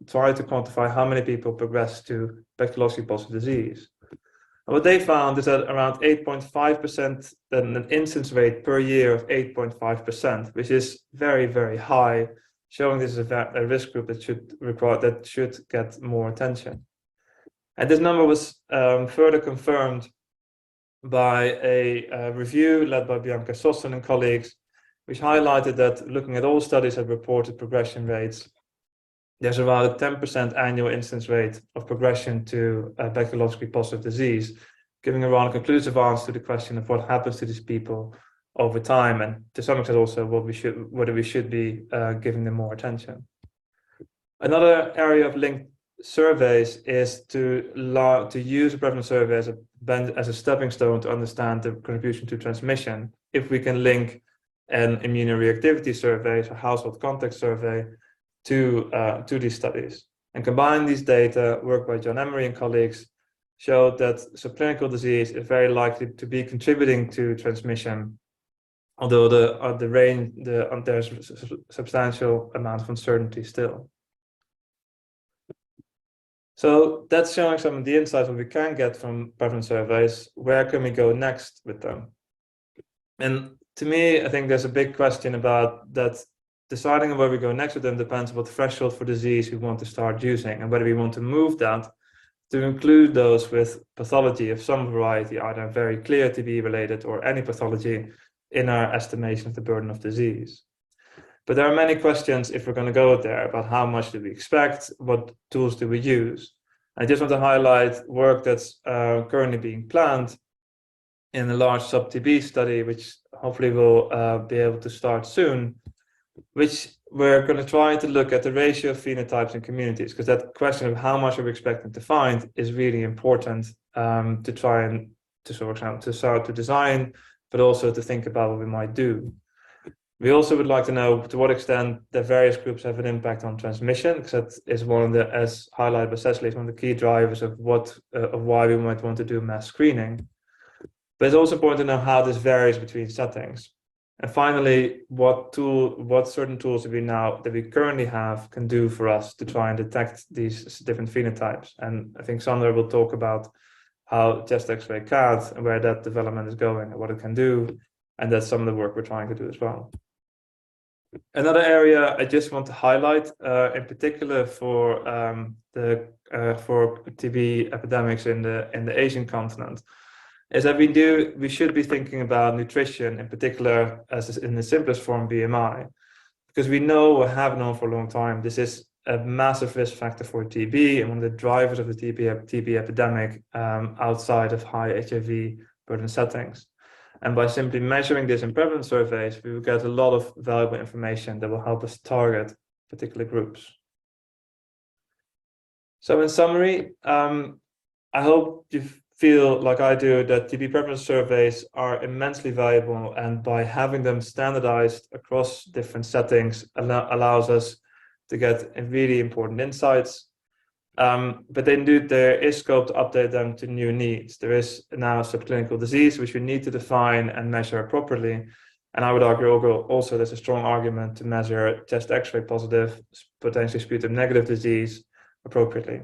tried to quantify how many people progressed to bacteriologically positive disease. And what they found is that around 8.5%, an incidence rate per year of 8.5%, which is very, very high, showing this is a risk group that should get more attention. And this number was further confirmed by a review led by Bianca Sossen and colleagues, which highlighted that looking at all studies that reported progression rates, there's around a 10% annual incidence rate of progression to bacteriologically positive disease, giving a rather conclusive answer to the question of what happens to these people over time, and to some extent also whether we should be giving them more attention. Another area of linked surveys is to use a prevalence survey as a stepping stone to understand the contribution to transmission. If we can link an immunoreactivity survey, so household context survey, to these studies, and combine these data, work by John Emery and colleagues showed that subclinical disease is very likely to be contributing to transmission, although there's a substantial amount of uncertainty still. So that's showing some of the insights that we can get from prevalence surveys. Where can we go next with them? And to me, I think there's a big question about that. Deciding on where we go next with them depends on what threshold for disease we want to start using, and whether we want to move that to include those with pathology of some variety, either very clear TB related or any pathology, in our estimation of the burden of disease. But there are many questions if we're going to go there about how much do we expect, what tools do we use. I just want to highlight work that's currently being planned in a large sub-TB study, which hopefully will be able to start soon, which we're going to try to look at the ratio of phenotypes in communities, because that question of how much are we expecting to find is really important to try and to start to design, but also to think about what we might do. We also would like to know to what extent the various groups have an impact on transmission, because that is one of the, as highlighted by Cecily, is one of the key drivers of why we might want to do mass screening. But it's also important to know how this varies between settings. And finally, what certain tools that we currently have can do for us to try and detect these different phenotypes. And I think Sandra will talk about how chest X-ray CAD and where that development is going and what it can do. And that's some of the work we're trying to do as well. Another area I just want to highlight, in particular for TB epidemics in the Asian continent, is that we should be thinking about nutrition, in particular, as in the simplest form, BMI, because we know or have known for a long time this is a massive risk factor for TB and one of the drivers of the TB epidemic outside of high HIV burden settings. And by simply measuring this in prevalence surveys, we will get a lot of valuable information that will help us target particular groups. So in summary, I hope you feel like I do that TB prevalence surveys are immensely valuable, and by having them standardized across different settings allows us to get really important insights. But there is scope to update them to new needs. There is now subclinical disease, which we need to define and measure properly. And I would argue also there's a strong argument to measure chest X-ray positive, potentially sputum negative disease appropriately.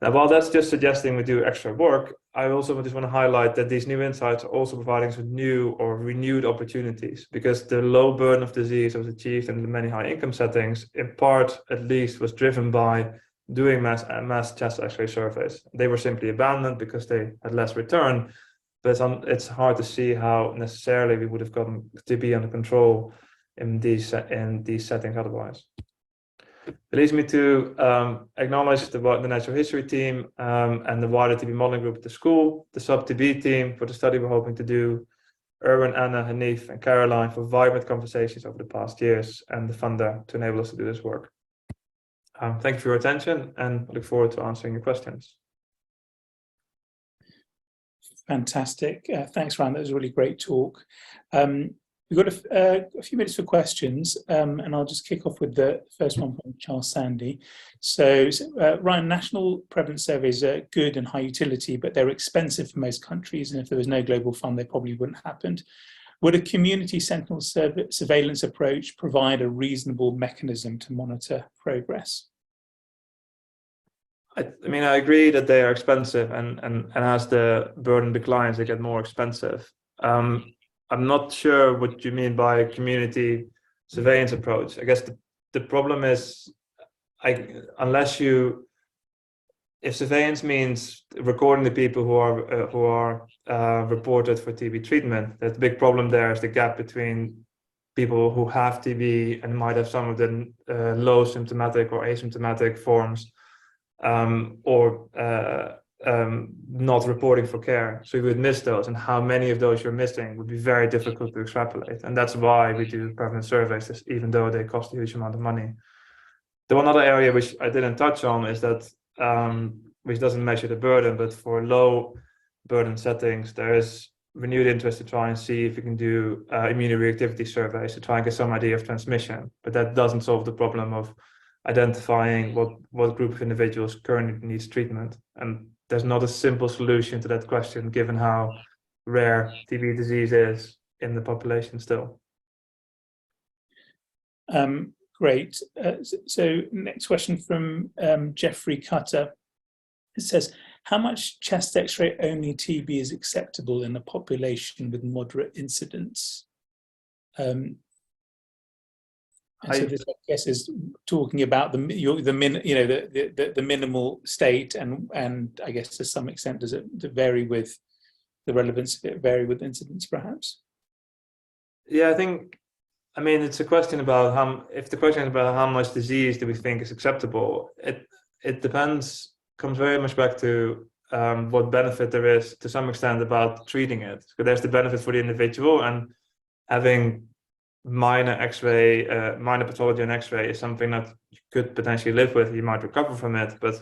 Now, while that's just suggesting we do extra work, I also just want to highlight that these new insights are also providing some new or renewed opportunities, because the low burden of disease that was achieved in the many high income settings, in part at least, was driven by doing mass chest X-ray surveys. They were simply abandoned because they had less return, but it's hard to see how necessarily we would have gotten TB under control in these settings otherwise. It leads me to acknowledge the natural history team and the wider TB modeling group at the school, the sub-TB team for the study we're hoping to do, Erwin, Anna, Hanif, and Caroline for vibrant conversations over the past years, and the funder to enable us to do this work. Thank you for your attention, and I look forward to answering your questions. Fantastic. Thanks, Ryan. That was a really great talk. We've got a few minutes for questions, and I'll just kick off with the first one from Charles Sandy. So, Ryan, national prevalence surveys are good and high utility, but they're expensive for most countries, and if there was no global fund, they probably wouldn't have happened. Would a community sentinel surveillance approach provide a reasonable mechanism to monitor progress? I mean, I agree that they are expensive, and as the burden declines, they get more expensive. I'm not sure what you mean by a community surveillance approach. I guess the problem is, unless you if surveillance means recording the people who are reported for TB treatment, the big problem there is the gap between people who have TB and might have some of the low symptomatic or asymptomatic forms, or not reporting for care. So you would miss those, and how many of those you're missing would be very difficult to extrapolate. And that's why we do prevalence surveys, even though they cost a huge amount of money. The one other area which I didn't touch on is that, which doesn't measure the burden, but for low burden settings, there is renewed interest to try and see if we can do immunoreactivity surveys to try and get some idea of transmission. But that doesn't solve the problem of identifying what group of individuals currently needs treatment. And there's not a simple solution to that question, given how rare TB disease is in the population still. Great. So next question from Jeffrey Cutter. It says, how much chest X-ray only TB is acceptable in a population with moderate incidence? So this, I guess, is talking about the minimal state, and I guess to some extent does it vary with the relevance of it, vary with incidence, perhaps? Yeah, I mean, it's a question about if the question is about how much disease do we think is acceptable, it depends, comes very much back to what benefit there is to some extent about treating it. So there's the benefit for the individual, and having minor X-ray, minor pathology on X-ray is something that you could potentially live with. You might recover from it, but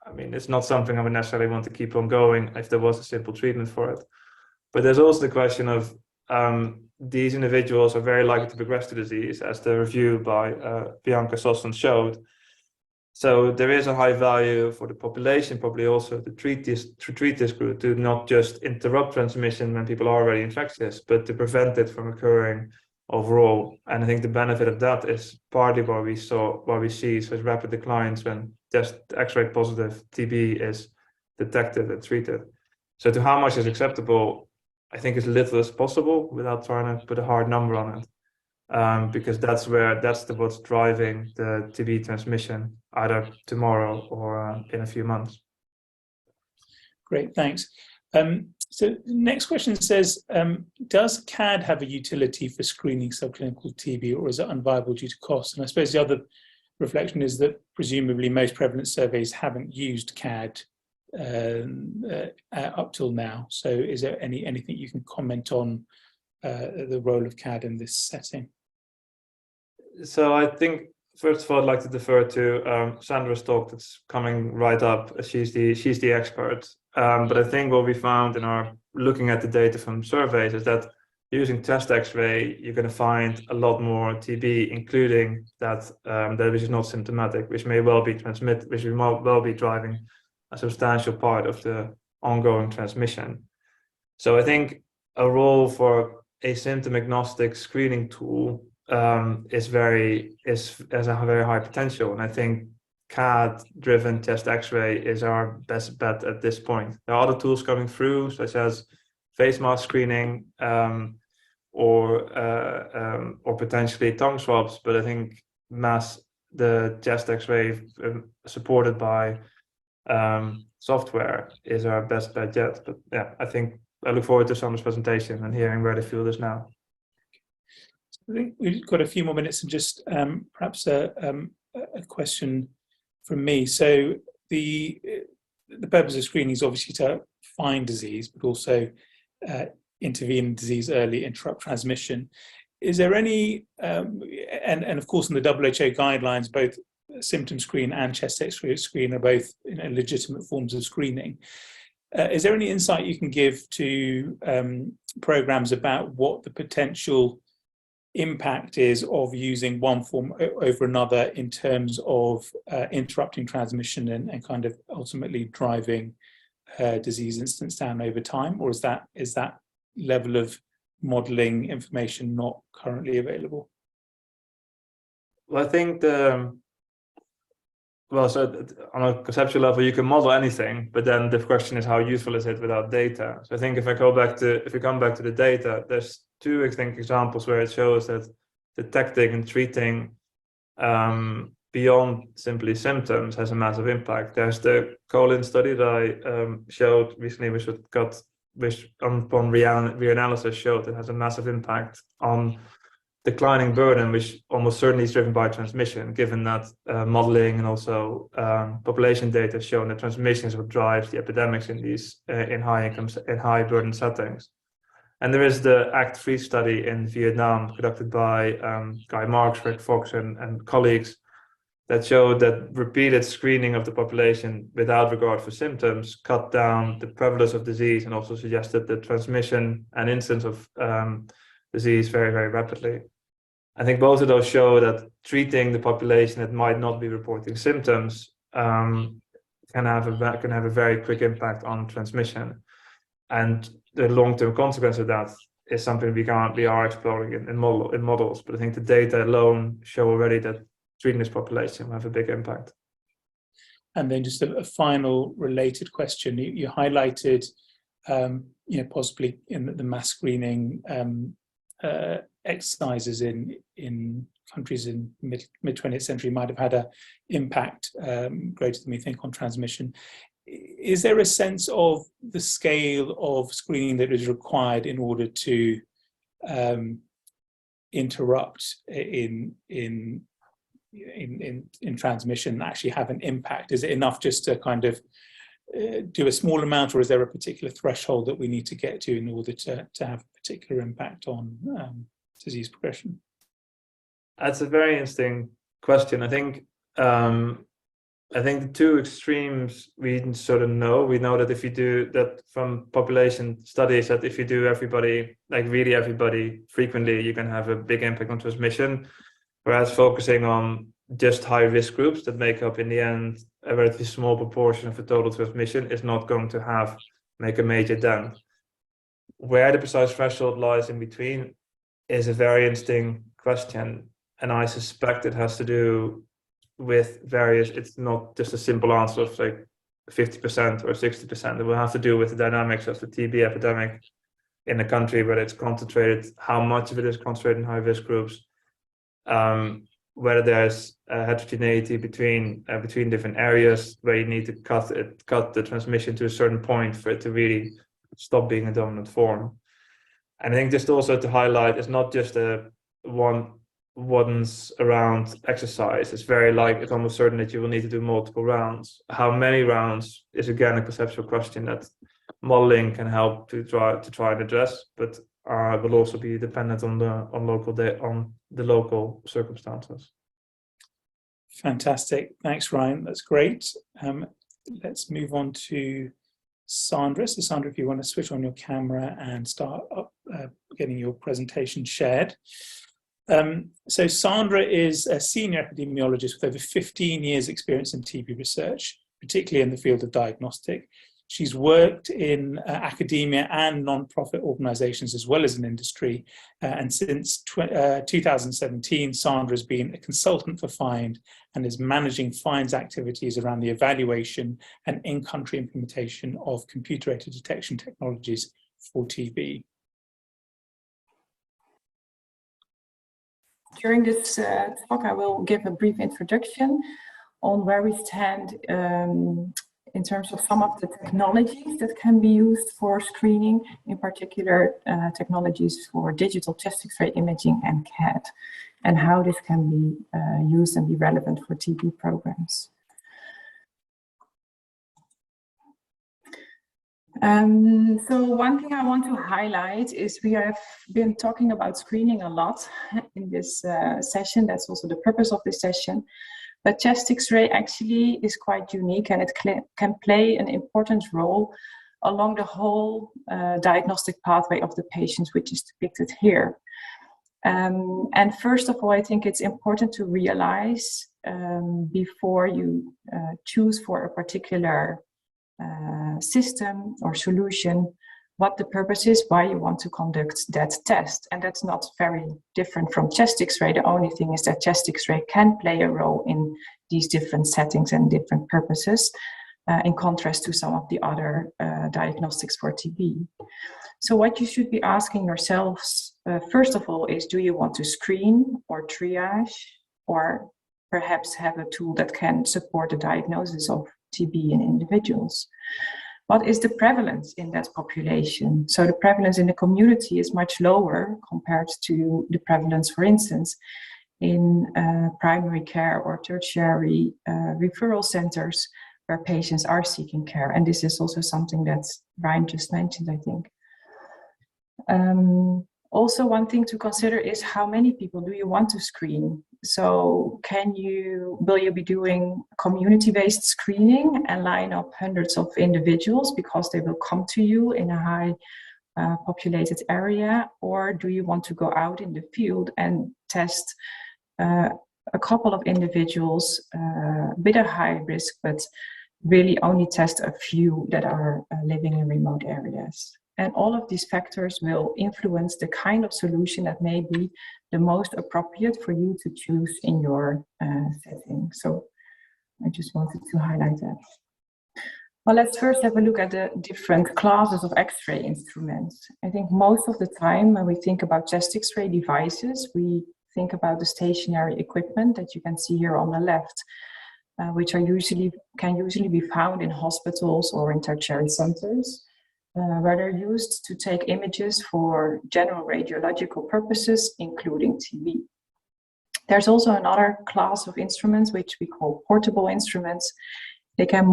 I mean, it's not something I would necessarily want to keep on going if there was a simple treatment for it. But there's also the question of these individuals are very likely to progress to disease, as the review by Bianca Sosson showed. So there is a high value for the population, probably also to treat this group, to not just interrupt transmission when people are already infectious, but to prevent it from occurring overall. And I think the benefit of that is partly what we see such rapid declines when just X-ray positive TB is detected and treated. So to how much is acceptable, I think as little as possible without trying to put a hard number on it, because that's what's driving the TB transmission either tomorrow or in a few months. Great, thanks. So the next question says, does CAD have a utility for screening subclinical TB, or is it unviable due to cost? And I suppose the other reflection is that presumably most prevalence surveys haven't used CAD up till now. So is there anything you can comment on the role of CAD in this setting? So I think, first of all, I'd like to defer to Sandra's talk that's coming right up. She's the expert. But I think what we found in our looking at the data from surveys is that using chest X-ray, you're going to find a lot more TB, including that which is not symptomatic, which may well be which may well be driving a substantial part of the ongoing transmission. So I think a role for a symptom agnostic screening tool has a very high potential, and I think CAD-driven chest X-ray is our best bet at this point. There are other tools coming through, such as face mask screening or potentially tongue swabs, but I think the chest X-ray supported by software is our best bet yet. But yeah, I look forward to Sandra's presentation and hearing where the field is now. I think we've got a few more minutes, and just perhaps a question from me. So the purpose of screening is obviously to find disease, but also intervene in disease early, interrupt transmission. Is there any, and of course in the WHO guidelines, both symptom screen and chest X-ray screen are both legitimate forms of screening. Is there any insight you can give to programs about what the potential impact is of using one form over another in terms of interrupting transmission and kind of ultimately driving disease incidence down over time, or is that level of modeling information not currently available? Well, I think so on a conceptual level, you can model anything, but then the question is how useful is it without data? So I think if we come back to the data, there's two examples where it shows that detecting and treating beyond simply symptoms has a massive impact. There's the colon study that I showed recently, which upon reanalysis showed it has a massive impact on declining burden, which almost certainly is driven by transmission, given that modeling and also population data have shown that transmission is what drives the epidemics in these in high burden settings. And there is the ACT-3 study in Vietnam conducted by Guy Marks, Rick Fox, and colleagues that showed that repeated screening of the population without regard for symptoms cut down the prevalence of disease and also suggested the transmission and incidence of disease very, very rapidly. I think both of those show that treating the population that might not be reporting symptoms can have a very quick impact on transmission. And the long-term consequence of that is something we are exploring in models. But I think the data alone show already that treating this population will have a big impact. And then just a final related question. You highlighted, possibly in the mass screening exercises in countries in mid 20th century might have had an impact greater than we think on transmission. Is there a sense of the scale of screening that is required in order to interrupt in transmission, actually have an impact? Is it enough just to kind of do a small amount, or is there a particular threshold that we need to get to in order to have a particular impact on disease progression? That's a very interesting question. I think the two extremes we sort of know. We know that if you do that from population studies, that if you do everybody, like really everybody frequently, you can have a big impact on transmission. Whereas focusing on just high risk groups that make up in the end a relatively small proportion of the total transmission is not going to make a major dent. Where the precise threshold lies in between is a very interesting question. And I suspect it has to do with it's not just a simple answer of like 50% or 60%. It will have to do with the dynamics of the TB epidemic in the country, whether it's concentrated, how much of it is concentrated in high risk groups, whether there's heterogeneity between different areas where you need to cut the transmission to a certain point for it to really stop being a dominant form. And I think just also to highlight, it's not just one's around exercise. It's almost certain that you will need to do multiple rounds. How many rounds is again a conceptual question that modeling can help to try and address, but will also be dependent on the local circumstances. Fantastic. Thanks, Ryan. That's great. Let's move on to Sandra. So Sandra, if you want to switch on your camera and start up getting your presentation shared. So Sandra is a senior epidemiologist with over 15 years experience in TB research, particularly in the field of diagnostic. She's worked in academia and non-profit organizations as well as in industry. And since 2017, Sandra has been a consultant for FIND and is managing FIND's activities around the evaluation and in-country implementation of computer-aided detection technologies for TB. During this talk, I will give a brief introduction on where we stand in terms of some of the technologies that can be used for screening, in particular technologies for digital chest X-ray imaging and CAD, and how this can be used and be relevant for TB programs. So one thing I want to highlight is we have been talking about screening a lot in this session. That's also the purpose of this session. But chest X-ray actually is quite unique, and it can play an important role along the whole diagnostic pathway of the patients, which is depicted here. And first of all, I think it's important to realize before you choose for a particular system or solution, what the purpose is, why you want to conduct that test. And that's not very different from chest X-ray. The only thing is that chest X-ray can play a role in these different settings and different purposes, in contrast to some of the other diagnostics for TB. So what you should be asking yourselves, first of all, is do you want to screen or triage or perhaps have a tool that can support the diagnosis of TB in individuals. What is the prevalence in that population? So the prevalence in the community is much lower compared to the prevalence, for instance, in primary care or tertiary referral centers where patients are seeking care. And this is also something that Ryan just mentioned, I think. Also, one thing to consider is how many people do you want to screen? So will you be doing community-based screening and line up hundreds of individuals because they will come to you in a high populated area? Or do you want to go out in the field and test a couple of individuals with a high risk, but really only test a few that are living in remote areas? And all of these factors will influence the kind of solution that may be the most appropriate for you to choose in your setting. So I just wanted to highlight that. Well, let's first have a look at the different classes of X-ray instruments. I think most of the time when we think about chest X-ray devices, we think about the stationary equipment that you can see here on the left, which can usually be found in hospitals or in tertiary centers. Where they're used to take images for general radiological purposes, including TB. There's also another class of instruments which we call portable instruments. They can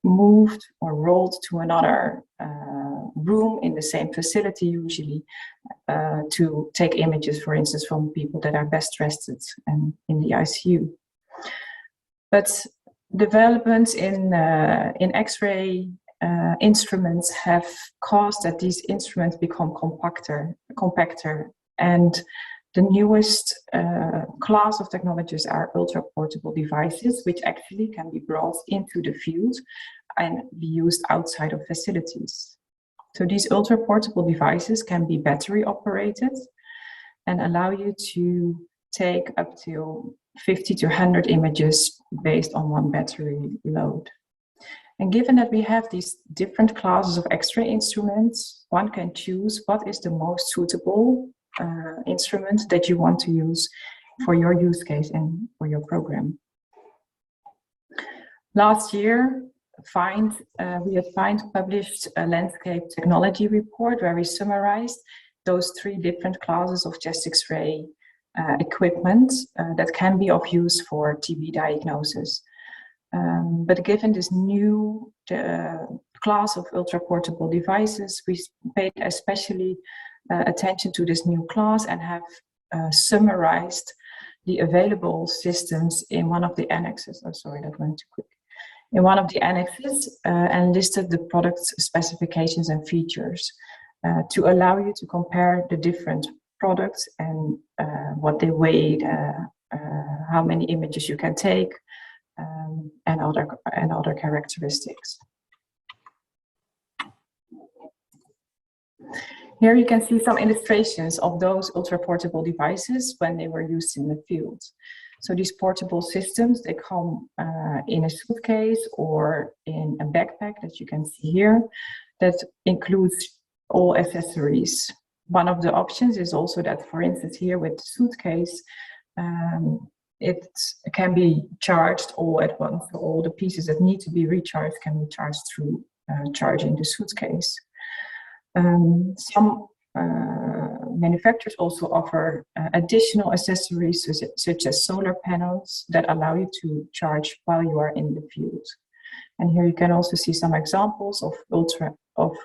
moved or rolled to another room in the same facility, usually, to take images, for instance, from people that are best rested and in the ICU. But developments in X-ray instruments have caused that these instruments become compactor, and the newest class of technologies are ultra-portable devices, which actually can be brought into the field and be used outside of facilities. So these ultra-portable devices can be battery operated and allow you to take up to 50 to 100 images based on one battery load. And given that we have these different classes of X-ray instruments, one can choose what is the most suitable instrument that you want to use for your use case and for your program. Last year, we at Find published a landscape technology report where we summarized those three different classes of chest X-ray equipment that can be of use for TB diagnosis. But given this new class of ultra-portable devices, we paid especially attention to this new class and have summarized the available systems in one of the annexes. Oh, sorry, that went too quick. In one of the annexes and listed the product specifications and features to allow you to compare the different products and what they weigh, how many images you can take, and other characteristics. Here you can see some illustrations of those ultra-portable devices when they were used in the field. So these portable systems, they come in a suitcase or in a backpack that you can see here that includes all accessories. One of the options is also that, for instance, here with the suitcase, it can be charged all at once. So all the pieces that need to be recharged can be charged through charging the suitcase. Some manufacturers also offer additional accessories such as solar panels that allow you to charge while you are in the field. And here you can also see some examples of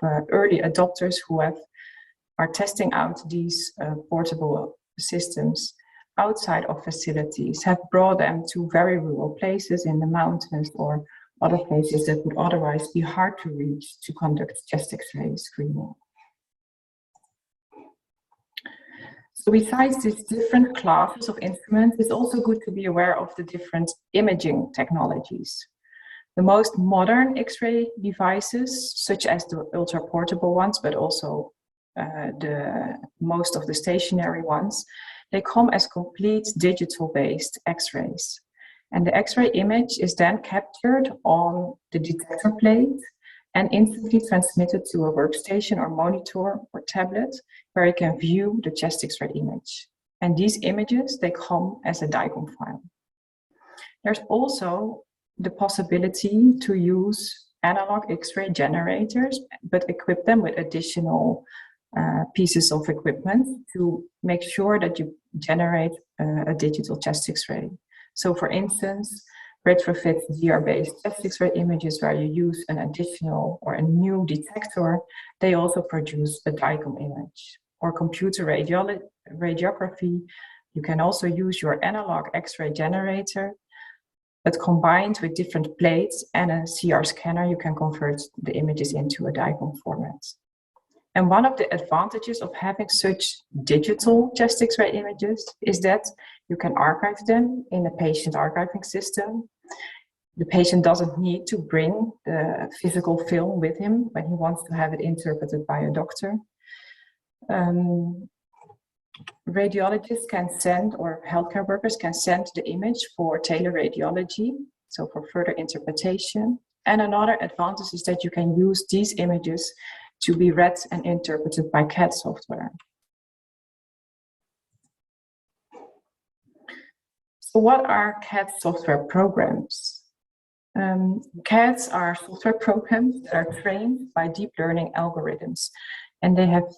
early adopters who are testing out these portable systems outside of facilities, have brought them to very rural places in the mountains or other places that would otherwise be hard to reach to conduct chest X-ray screening. So besides these different classes of instruments, it's also good to be aware of the different imaging technologies. The most modern X-ray devices, such as the ultra-portable ones, but also most of the stationary ones, they come as complete digital-based X-rays. And the X-ray image is then captured on the detector plate and instantly transmitted to a workstation or monitor or tablet where you can view the chest X-ray image. And these images, they come as a DICOM file. There's also the possibility to use analog X-ray generators, but equip them with additional pieces of equipment to make sure that you generate a digital chest X-ray. So for instance, retrofit GR-based chest X-ray images where you use an additional or a new detector, they also produce a DICOM image. Or computer radiography, you can also use your analog X-ray generator, but combined with different plates and a CR scanner, you can convert the images into a DICOM format. And one of the advantages of having such digital chest X-ray images is that you can archive them in a patient archiving system. The patient doesn't need to bring the physical film with him when he wants to have it interpreted by a doctor. Radiologists can send, or healthcare workers can send the image for teleradiology, so for further interpretation. And another advantage is that you can use these images to be read and interpreted by CAD software. So what are CAD software programs? CADs are software programs that are trained by deep learning algorithms, and they have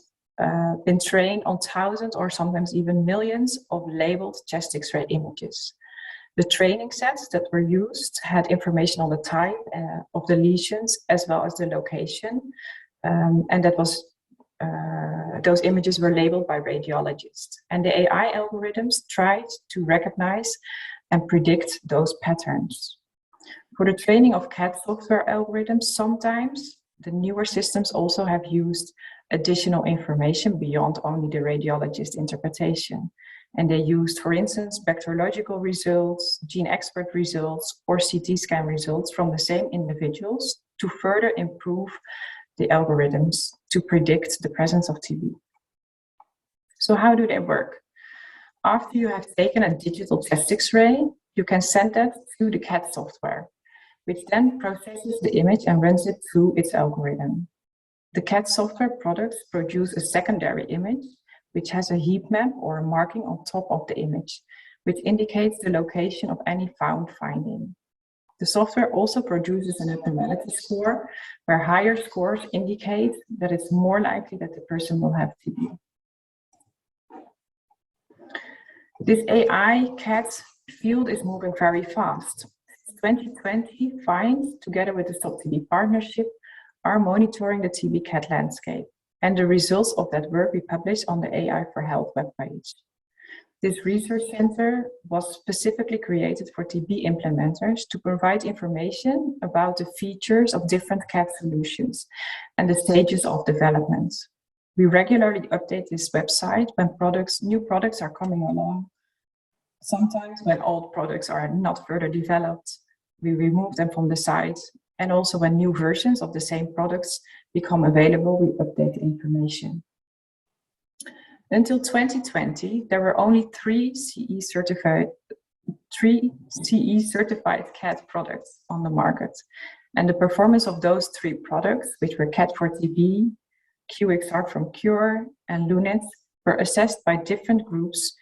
been trained on thousands or sometimes even millions of labeled chest X-ray images. The training sets that were used had information on the type of the lesions as well as the location. And that was, those images were labeled by radiologists. And the AI algorithms tried to recognize and predict those patterns. For the training of CAD software algorithms, sometimes the newer systems also have used additional information beyond only the radiologist interpretation. And they used, for instance, bacteriological results, gene expert results, or CT scan results from the same individuals to further improve the algorithms to predict the presence of TB. So how do they work? After you have taken a digital chest X-ray, you can send that to the CAD software, which then processes the image and runs it through its algorithm. The CAD software products produce a secondary image, which has a heat map or a marking on top of the image, which indicates the location of any found finding. The software also produces an abnormality score, where higher scores indicate that it's more likely that the person will have TB. This AI CAD field is moving very fast. 2020, FIND, together with the Stop TB Partnership, are monitoring the TB CAD landscape, and the results of that work we published on the AI for Health webpage. This research center was specifically created for TB implementers to provide information about the features of different CAD solutions and the stages of development. We regularly update this website when new products are coming along. Sometimes when old products are not further developed, we remove them from the site. And also when new versions of the same products become available, we update the information. Until 2020, there were only three CE certified CAD products on the market. And the performance of those three products, which were CAD for TB, QXR from Cure, and Lunit, were assessed by different groups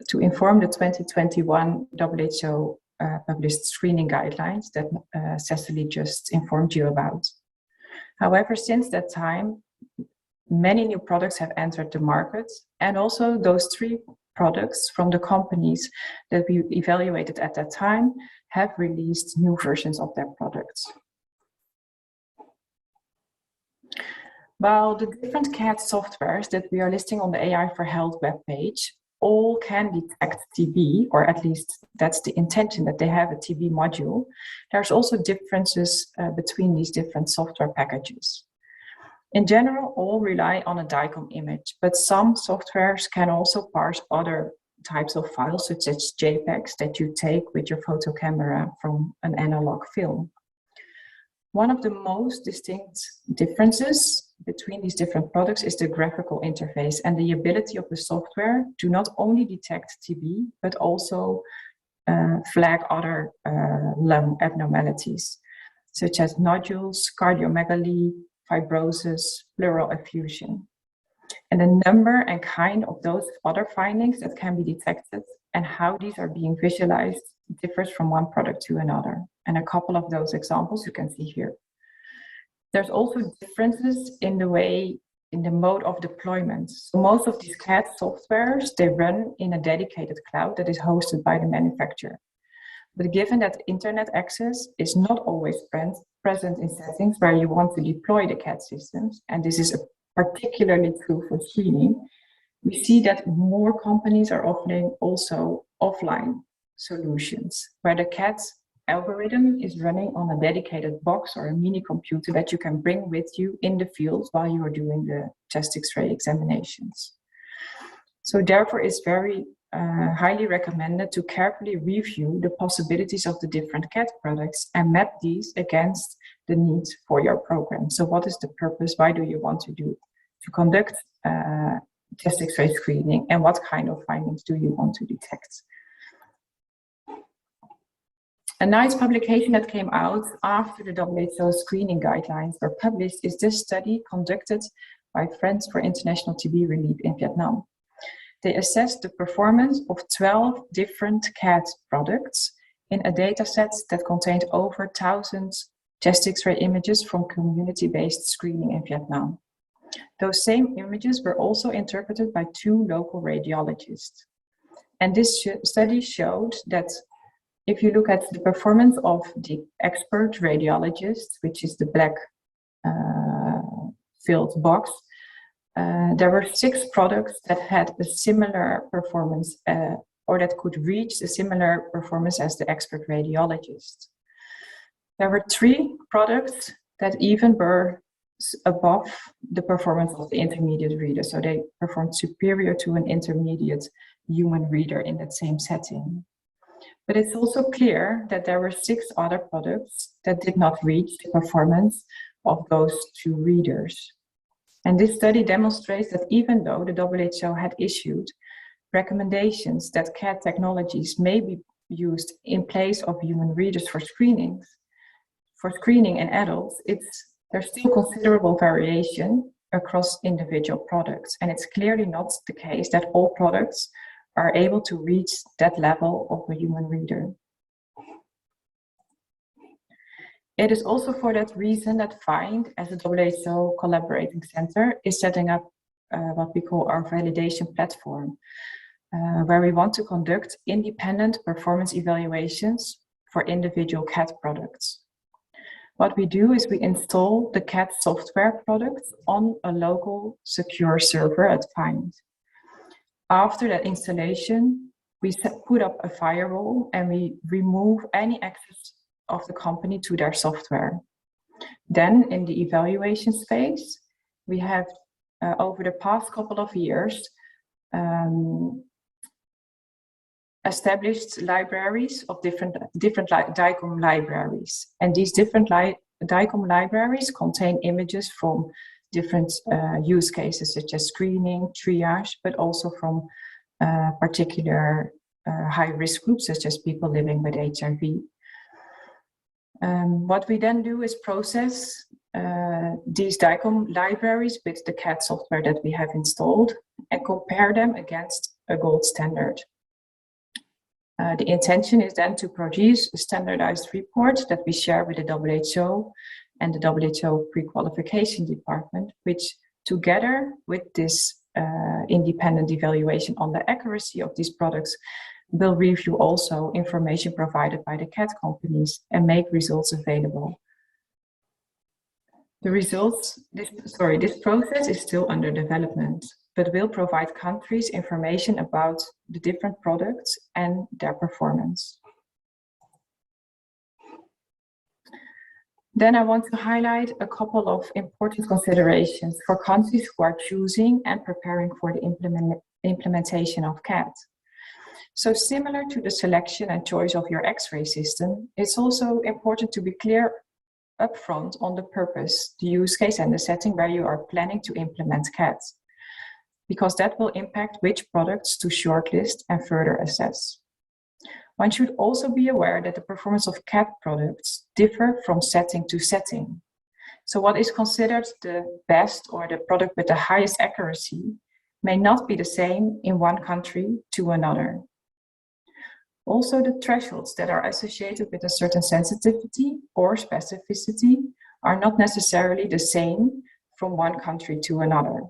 to inform the 2021 WHO published screening guidelines that Cecily just informed you about. However, since that time, many new products have entered the market, and also those three products from the companies that we evaluated at that time have released new versions of their products. While the different CAD softwares that we are listing on the AI for Health webpage all can detect TB, or at least that's the intention, that they have a TB module, there's also differences between these different software packages. In general, all rely on a DICOM image, but some softwares can also parse other types of files, such as JPEGs that you take with your photo camera from an analog film. One of the most distinct differences between these different products is the graphical interface and the ability of the software to not only detect TB, but also flag other lung abnormalities, such as nodules, cardiomegaly, fibrosis, pleural effusion. And the number and kind of those other findings that can be detected and how these are being visualized differs from one product to another. And a couple of those examples you can see here. There's also differences in the mode of deployment. So most of these CAD softwares, they run in a dedicated cloud that is hosted by the manufacturer. But given that internet access is not always present in settings where you want to deploy the CAD systems, and this is particularly true for screening, we see that more companies are offering also offline solutions where the CAD algorithm is running on a dedicated box or a mini computer that you can bring with you in the field while you are doing the chest X-ray examinations. So therefore it's very highly recommended to carefully review the possibilities of the different CAD products and map these against the needs for your program. So what is the purpose? Why do you want to conduct chest X-ray screening, and what kind of findings do you want to detect? A nice publication that came out after the WHO screening guidelines were published is this study conducted by Friends for International TB Relief in Vietnam. They assessed the performance of 12 different CAD products in a data set that contained over 1,000 chest X-ray images from community-based screening in Vietnam. Those same images were also interpreted by 2 local radiologists. And this study showed that if you look at the performance of the expert radiologist, which is the black filled box, there were 6 products that had a similar performance or that could reach a similar performance as the expert radiologist. There were 3 products that even were above the performance of the intermediate reader. So they performed superior to an intermediate human reader in that same setting. But it's also clear that there were 6 other products that did not reach the performance of those 2 readers. And this study demonstrates that even though the WHO had issued recommendations that CAD technologies may be used in place of human readers for screening in adults, there's still considerable variation across individual products. And it's clearly not the case that all products are able to reach that level of a human reader. It is also for that reason that FIND, as a WHO collaborating center, is setting up what we call our validation platform, where we want to conduct independent performance evaluations for individual CAD products. What we do is we install the CAD software products on a local secure server at FIND. After that installation, we put up a firewall and we remove any access of the company to their software. Then in the evaluation space, we have over the past couple of years established libraries of different DICOM libraries. And these different DICOM libraries contain images from different use cases such as screening, triage, but also from particular high-risk groups such as people living with HIV. What we then do is process these DICOM libraries with the CAD software that we have installed and compare them against a gold standard. The intention is then to produce a standardized report that we share with the WHO and the WHO pre-qualification department, which together with this independent evaluation on the accuracy of these products will review also information provided by the CAD companies and make results available. This process is still under development, but will provide countries information about the different products and their performance. Then I want to highlight a couple of important considerations for countries who are choosing and preparing for the implementation of CAD. So similar to the selection and choice of your X-ray system, it's also important to be clear upfront on the purpose, the use case and the setting where you are planning to implement CAD, because that will impact which products to shortlist and further assess. One should also be aware that the performance of CAD products differ from setting to setting. So what is considered the best or the product with the highest accuracy may not be the same in one country to another. Also, the thresholds that are associated with a certain sensitivity or specificity are not necessarily the same from one country to another.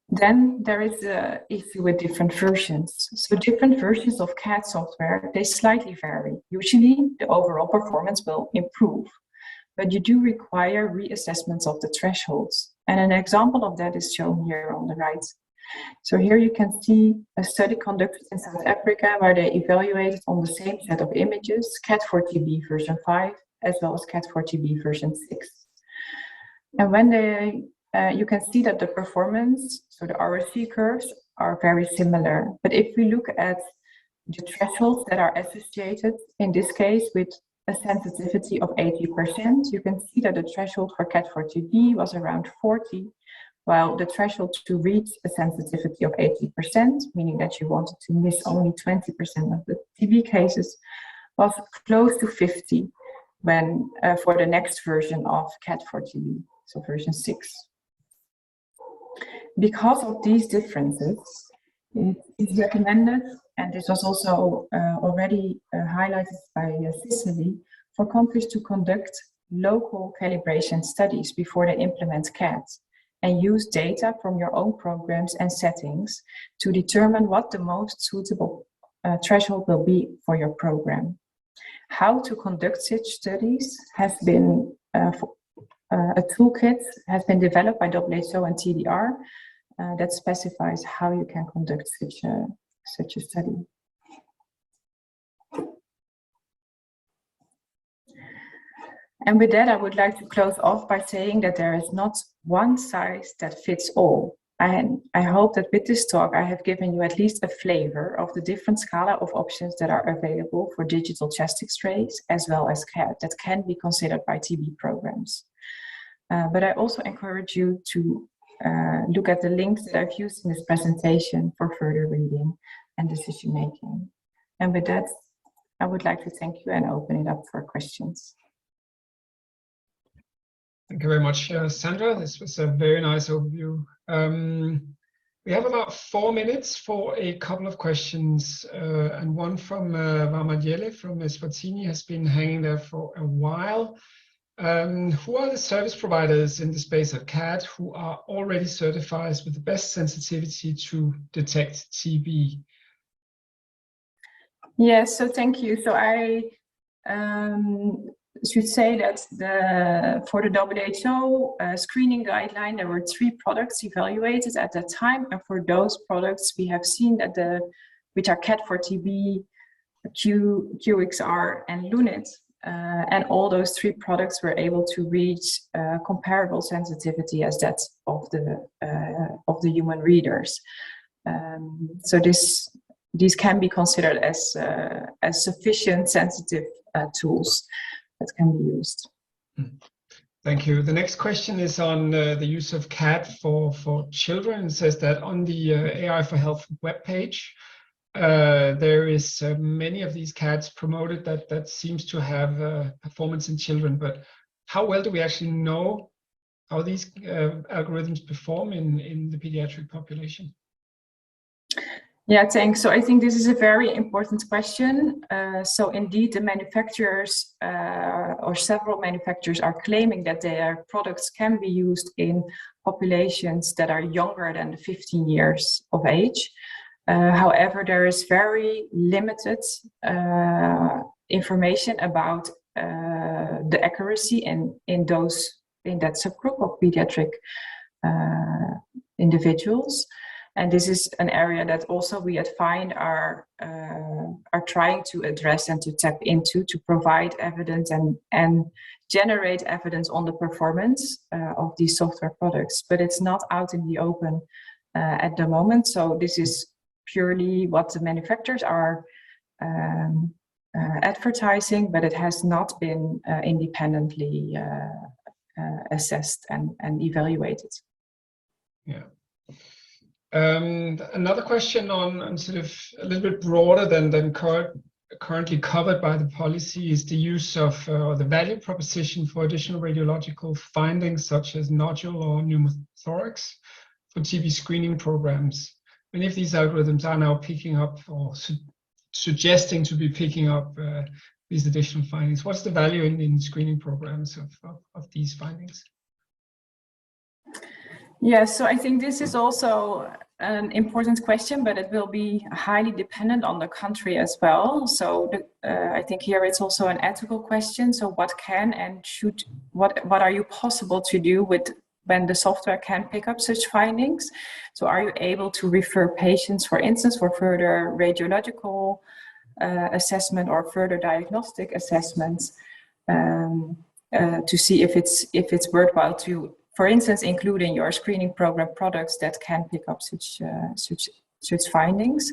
Then there is the issue with different versions. So different versions of CAD software, they slightly vary. Usually the overall performance will improve, but you do require reassessments of the thresholds. And an example of that is shown here on the right. So here you can see a study conducted in South Africa where they evaluated on the same set of images, CAD4TB version 5, as well as CAD4TB version 6. And when you can see that the performance, so the RSC curves, are very similar. But if we look at the thresholds that are associated, in this case, with a sensitivity of 80%, you can see that the threshold for CAD4TB was around 40, while the threshold to reach a sensitivity of 80%, meaning that you wanted to miss only 20% of the TB cases, was close to 50 when for the next version of CAD4TB, so version 6. Because of these differences, it is recommended, and this was also already highlighted by Cicely, for countries to conduct local calibration studies before they implement CAD and use data from your own programs and settings to determine what the most suitable threshold will be for your program. How to conduct such studies has been a toolkit has been developed by WHO and TDR that specifies how you can conduct such a study. And with that, I would like to close off by saying that there is not one size that fits all. And I hope that with this talk, I have given you at least a flavor of the different scala of options that are available for digital chest X-rays, as well as CAD, that can be considered by TB programs. But I also encourage you to look at the links that I've used in this presentation for further reading and decision making. And with that, I would like to thank you and open it up for questions. Thank you very much, Sandra. This was a very nice overview. We have about 4 minutes for a couple of questions, and one from Varmadiele from Eswatini has been hanging there for a while. Who are the service providers in the space of CAD who are already certified with the best sensitivity to detect TB? Yes, so thank you. So I should say that for the WHO screening guideline, there were 3 products evaluated at that time, and for those products we have seen that which are CAD4TB, QXR, and Lunit. And all those 3 products were able to reach comparable sensitivity as that of the human readers. So these can be considered as sufficient sensitive tools that can be used. Thank you. The next question is on the use of CAD for children. It says that on the AI for Health webpage, there is many of these CADs promoted that seems to have performance in children, but how well do we actually know how these algorithms perform in the pediatric population? Yeah, thanks. So I think this is a very important question. So indeed, the manufacturers or several manufacturers are claiming that their products can be used in populations that are younger than 15 years of age. However, there is very limited information about the accuracy in that subgroup of pediatric individuals. And this is an area that also we at FIND are trying to address and to tap into to provide evidence and generate evidence on the performance of these software products. But it's not out in the open at the moment. So this is purely what the manufacturers are advertising, but it has not been independently assessed and evaluated. Yeah. Another question on sort of a little bit broader than currently covered by the policy is the use of the value proposition for additional radiological findings such as nodule or pneumothorax for TB screening programs. many of these algorithms are now picking up or suggesting to be picking up these additional findings. What's the value in screening programs of these findings? Yes, so I think this is also an important question, but it will be highly dependent on the country as well. So I think here it's also an ethical question. So what can and should, what are you possible to do with when the software can pick up such findings? So are you able to refer patients, for instance, for further radiological assessment or further diagnostic assessments to see if it's worthwhile to, for instance, include in your screening program products that can pick up such findings.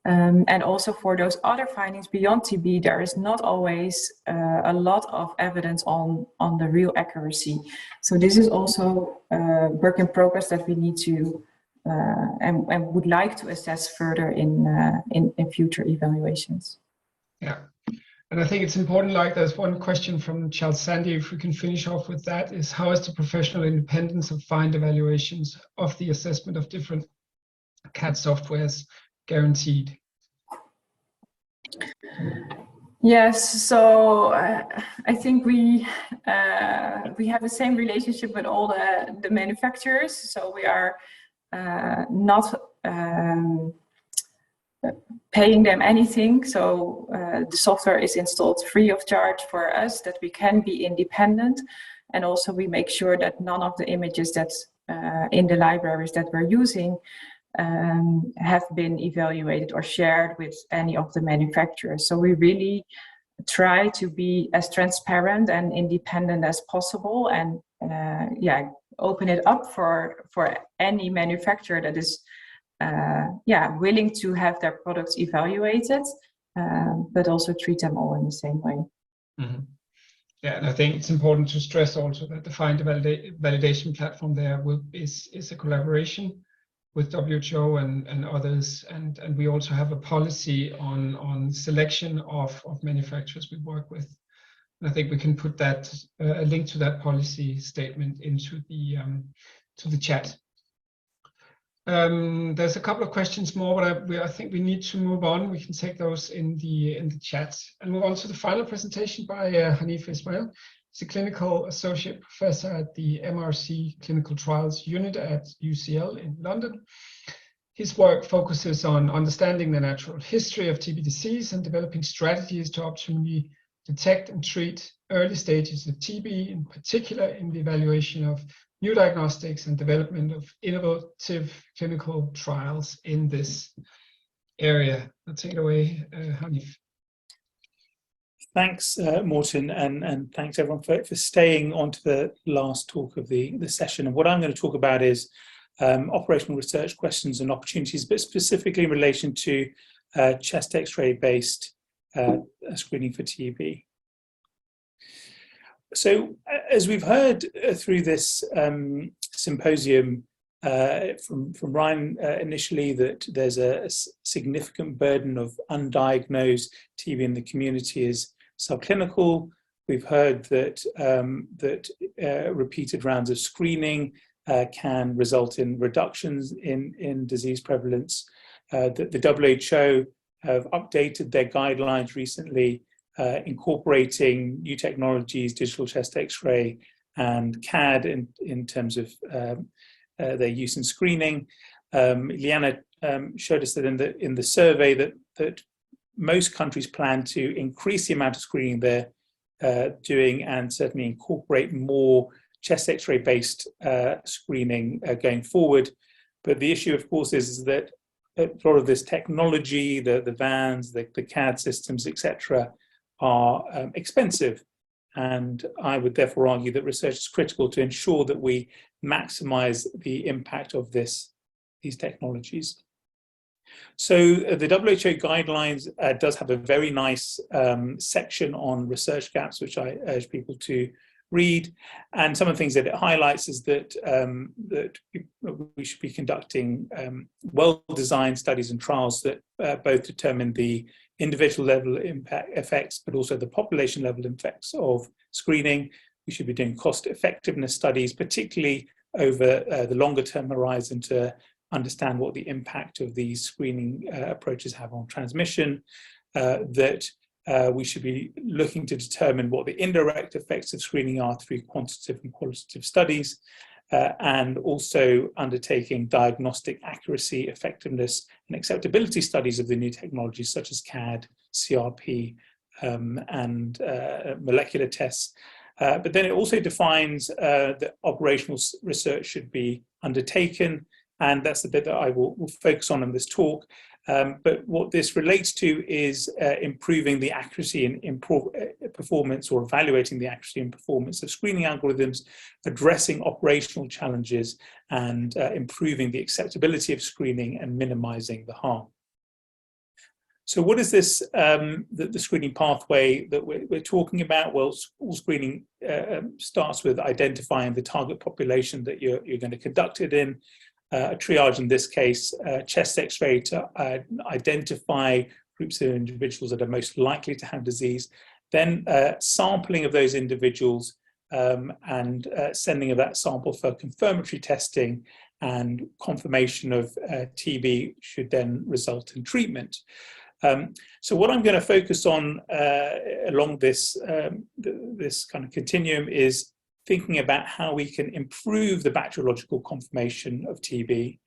And also for those other findings beyond TB, there is not always a lot of evidence on the real accuracy. So this is also work in progress that we need to and would like to assess further in future evaluations. Yeah. And I think it's important, like there's one question from Charles Sandy, if we can finish off with that, is how is the professional independence of FIND evaluations of the assessment of different CAD softwares guaranteed? Yes, so I think we have the same relationship with all the manufacturers. So we are not paying them anything. So the software is installed free of charge for us, that we can be independent. And also we make sure that none of the images that's in the libraries that we're using have been evaluated or shared with any of the manufacturers. So we really try to be as transparent and independent as possible, and open it up for any manufacturer that is willing to have their products evaluated, but also treat them all in the same way. Mm-hmm. Yeah, and I think it's important to stress also that the FIND validation platform there is a collaboration with WHO and others, and we also have a policy on selection of manufacturers we work with. And I think we can put that a link to that policy statement into the chat. There's a couple of questions more, but I think we need to move on. We can take those in the chat and move on to the final presentation by Hanif Ismail. He's a clinical associate professor at the MRC Clinical Trials Unit at UCL in London. His work focuses on understanding the natural history of TB disease and developing strategies to optimally detect and treat early stages of TB, in particular in the evaluation of new diagnostics and development of innovative clinical trials in this area. I'll take it away, Hanif. Thanks, Morten, and thanks everyone for staying on to the last talk of the session. And what I'm going to talk about is operational research questions and opportunities, but specifically in relation to chest X-ray based screening for TB. So as we've heard through this symposium from Ryan initially, that there's a significant burden of undiagnosed TB in the community is subclinical. We've heard that repeated rounds of screening can result in reductions in disease prevalence. The WHO have updated their guidelines recently, incorporating new technologies, digital chest X-ray and CAD in terms of their use in screening. Liana showed us that in the survey that most countries plan to increase the amount of screening they're doing, and certainly incorporate more chest X-ray based screening going forward. But the issue, of course, is that a lot of this technology, the vans, the CAD systems, etc., are expensive. And I would therefore argue that research is critical to ensure that we maximize the impact of these technologies. So the WHO guidelines does have a very nice section on research gaps, which I urge people to read. And some of the things that it highlights is that we should be conducting well-designed studies and trials that both determine the individual level effects, but also the population level effects of screening. We should be doing cost effectiveness studies, particularly over the longer term horizon, to understand what the impact of these screening approaches have on transmission, that we should be looking to determine what the indirect effects of screening are through quantitative and qualitative studies, and also undertaking diagnostic accuracy, effectiveness, and acceptability studies of the new technologies such as CAD, CRP, and molecular tests. But then it also defines that operational research should be undertaken, and that's the bit that I will focus on in this talk. But what this relates to is improving the accuracy and performance, or evaluating the accuracy and performance of screening algorithms, addressing operational challenges, and improving the acceptability of screening and minimizing the harm. So what is this, the screening pathway that we're talking about? Well, all screening starts with identifying the target population that you're going to conduct it in. A triage in this case, chest x-ray to identify groups of individuals that are most likely to have disease, then sampling of those individuals and sending of that sample for confirmatory testing, and confirmation of TB should then result in treatment. So what I'm going to focus on along this, this kind of continuum is thinking about how we can improve the bacteriological confirmation of TB,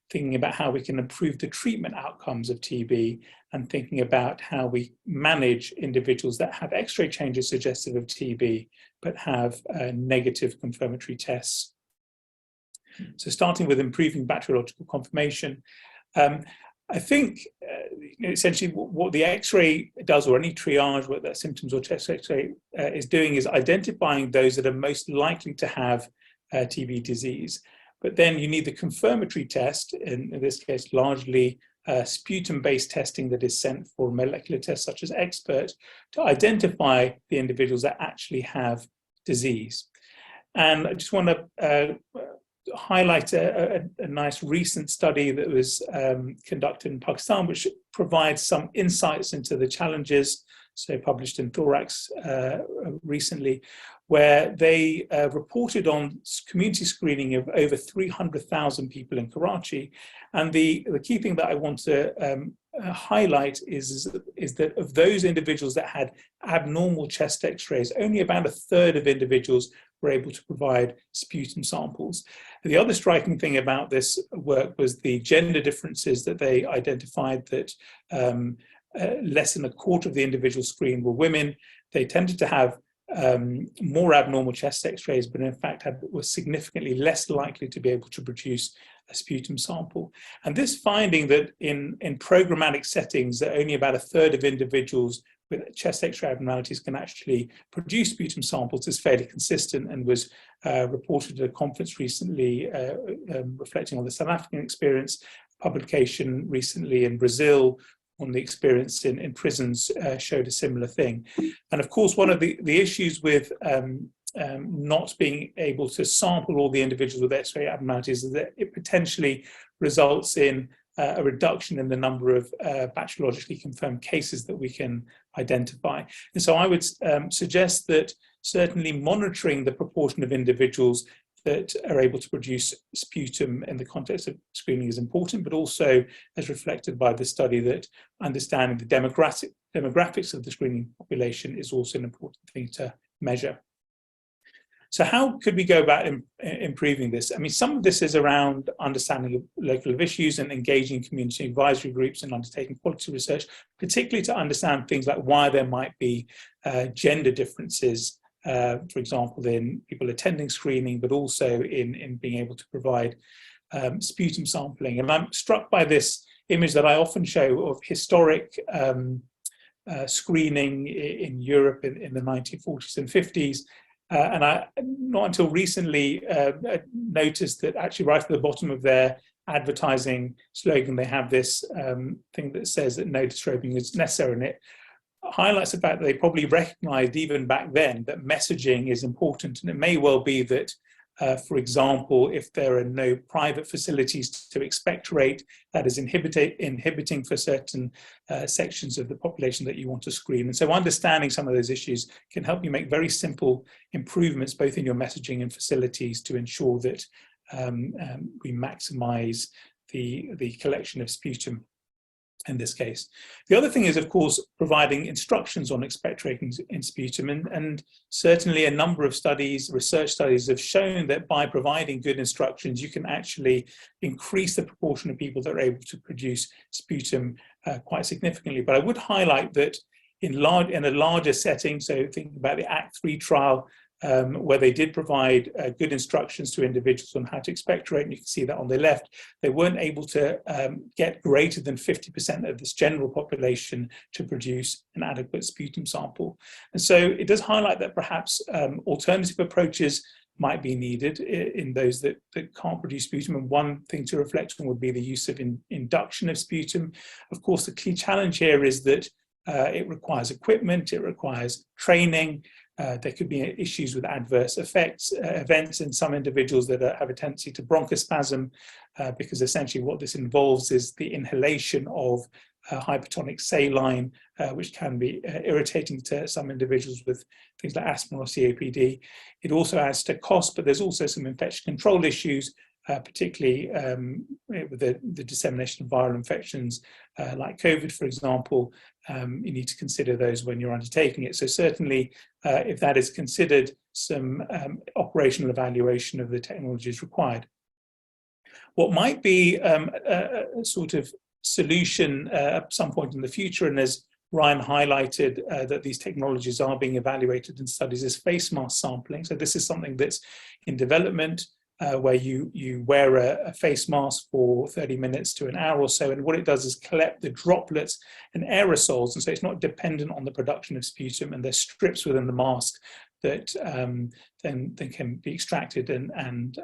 thinking about how we can improve the treatment outcomes of TB, and thinking about how we manage individuals that have X-ray changes suggestive of TB, but have negative confirmatory tests. So starting with improving bacteriological confirmation, I think essentially what the X-ray does, or any triage, whether that's symptoms or chest X-ray, is doing is identifying those that are most likely to have TB disease. But then you need the confirmatory test, in this case largely sputum-based testing that is sent for molecular tests such as EXPERT, to identify the individuals that actually have disease. And I just want to highlight a nice recent study that was conducted in Pakistan, which provides some insights into the challenges, so published in Thorax recently, where they reported on community screening of over 300,000 people in Karachi. And the key thing that I want to highlight is that of those individuals that had abnormal chest x-rays, only about a third of individuals were able to provide sputum samples. The other striking thing about this work was the gender differences that they identified, that less than a quarter of the individuals screened were women. They tended to have more abnormal chest x-rays, but in fact were significantly less likely to be able to produce a sputum sample. And this finding that in programmatic settings that only about a third of individuals with chest x-ray abnormalities can actually produce sputum samples is fairly consistent, and was reported at a conference recently reflecting on the South African experience. Publication recently in Brazil on the experience in prisons showed a similar thing. And of course, one of the issues with not being able to sample all the individuals with X-ray abnormalities is that it potentially results in a reduction in the number of bacteriologically confirmed cases that we can identify. And so I would suggest that certainly monitoring the proportion of individuals that are able to produce sputum in the context of screening is important, but also, as reflected by the study, that understanding the demographics of the screening population is also an important thing to measure. So how could we go about improving this? I mean, some of this is around understanding of local issues and engaging community advisory groups and undertaking quality research, particularly to understand things like why there might be gender differences, for example, in people attending screening, but also in being able to provide sputum sampling. And I'm struck by this image that I often show of historic screening in Europe in the 1940s and 50s. And I, not until recently, noticed that actually right at the bottom of their advertising slogan, they have this thing that says that no distrobing is necessary, and it highlights the fact that they probably recognized even back then that messaging is important. And it may well be that, for example, if there are no private facilities to expectorate, that is inhibiting for certain sections of the population that you want to screen. And so understanding some of those issues can help you make very simple improvements, both in your messaging and facilities, to ensure that we maximize the collection of sputum in this case. The other thing is, of course, providing instructions on expectorating in sputum, and certainly a number of studies, research studies, have shown that by providing good instructions, you can actually increase the proportion of people that are able to produce sputum quite significantly. But I would highlight that in a larger setting, so think about the ACT3 trial, where they did provide good instructions to individuals on how to expectorate, and you can see that on the left. They weren't able to get greater than 50% of this general population to produce an adequate sputum sample. And so it does highlight that perhaps alternative approaches might be needed in those that can't produce sputum. And one thing to reflect on would be the use of induction of sputum. Of course, the key challenge here is that it requires equipment, it requires training. There could be issues with adverse events in some individuals that have a tendency to bronchospasm, because essentially what this involves is the inhalation of hypertonic saline, which can be irritating to some individuals with things like asthma or COPD. It also adds to cost, but there's also some infection control issues, particularly with the dissemination of viral infections like COVID, for example. You need to consider those when you're undertaking it. So certainly, if that is considered, some operational evaluation of the technology is required. What might be a sort of solution at some point in the future, and as Ryan highlighted that these technologies are being evaluated in studies, is face mask sampling. So this is something that's in development, where you wear a face mask for 30 minutes to an hour or so, and what it does is collect the droplets and aerosols, and so it's not dependent on the production of sputum, and there's strips within the mask that then can be extracted and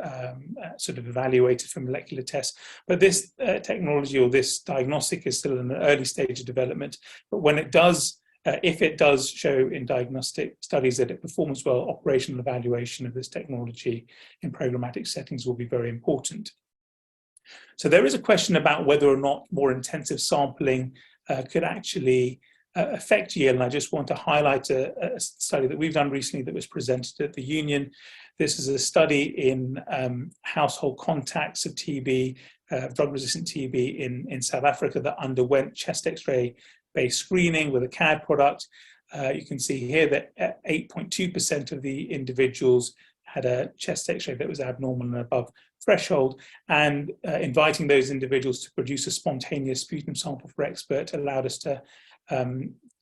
sort of evaluated for molecular tests. But this technology, or this diagnostic, is still in an early stage of development. But when it does, if it does show in diagnostic studies that it performs well, operational evaluation of this technology in programmatic settings will be very important. So there is a question about whether or not more intensive sampling could actually affect yield, and I just want to highlight a study that we've done recently that was presented at the Union. This is a study in household contacts of TB, drug-resistant TB in South Africa, that underwent chest X-ray based screening with a CAD product. You can see here that 8.2% of the individuals had a chest X-ray that was abnormal and above threshold, and inviting those individuals to produce a spontaneous sputum sample for expert allowed us to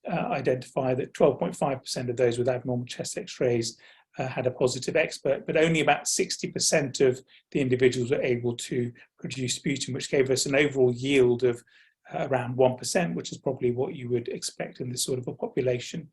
identify that 12.5% of those with abnormal chest X-rays had a positive expert, but only about 60% of the individuals were able to produce sputum, which gave us an overall yield of around 1%, which is probably what you would expect in this sort of a population.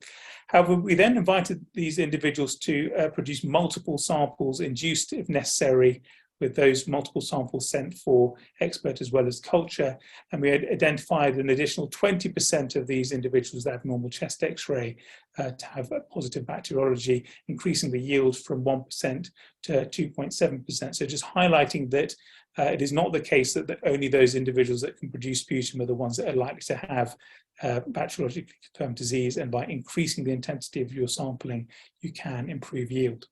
However, we then invited these individuals to produce multiple samples, induced if necessary, with those multiple samples sent for expert as well as culture. And we had identified an additional 20% of these individuals that have normal chest X-ray to have a positive bacteriology, increasing the yield from 1% to 2.7%. So just highlighting that it is not the case that only those individuals that can produce sputum are the ones that are likely to have bacteriologically confirmed disease, and by increasing the intensity of your sampling, you can improve yield.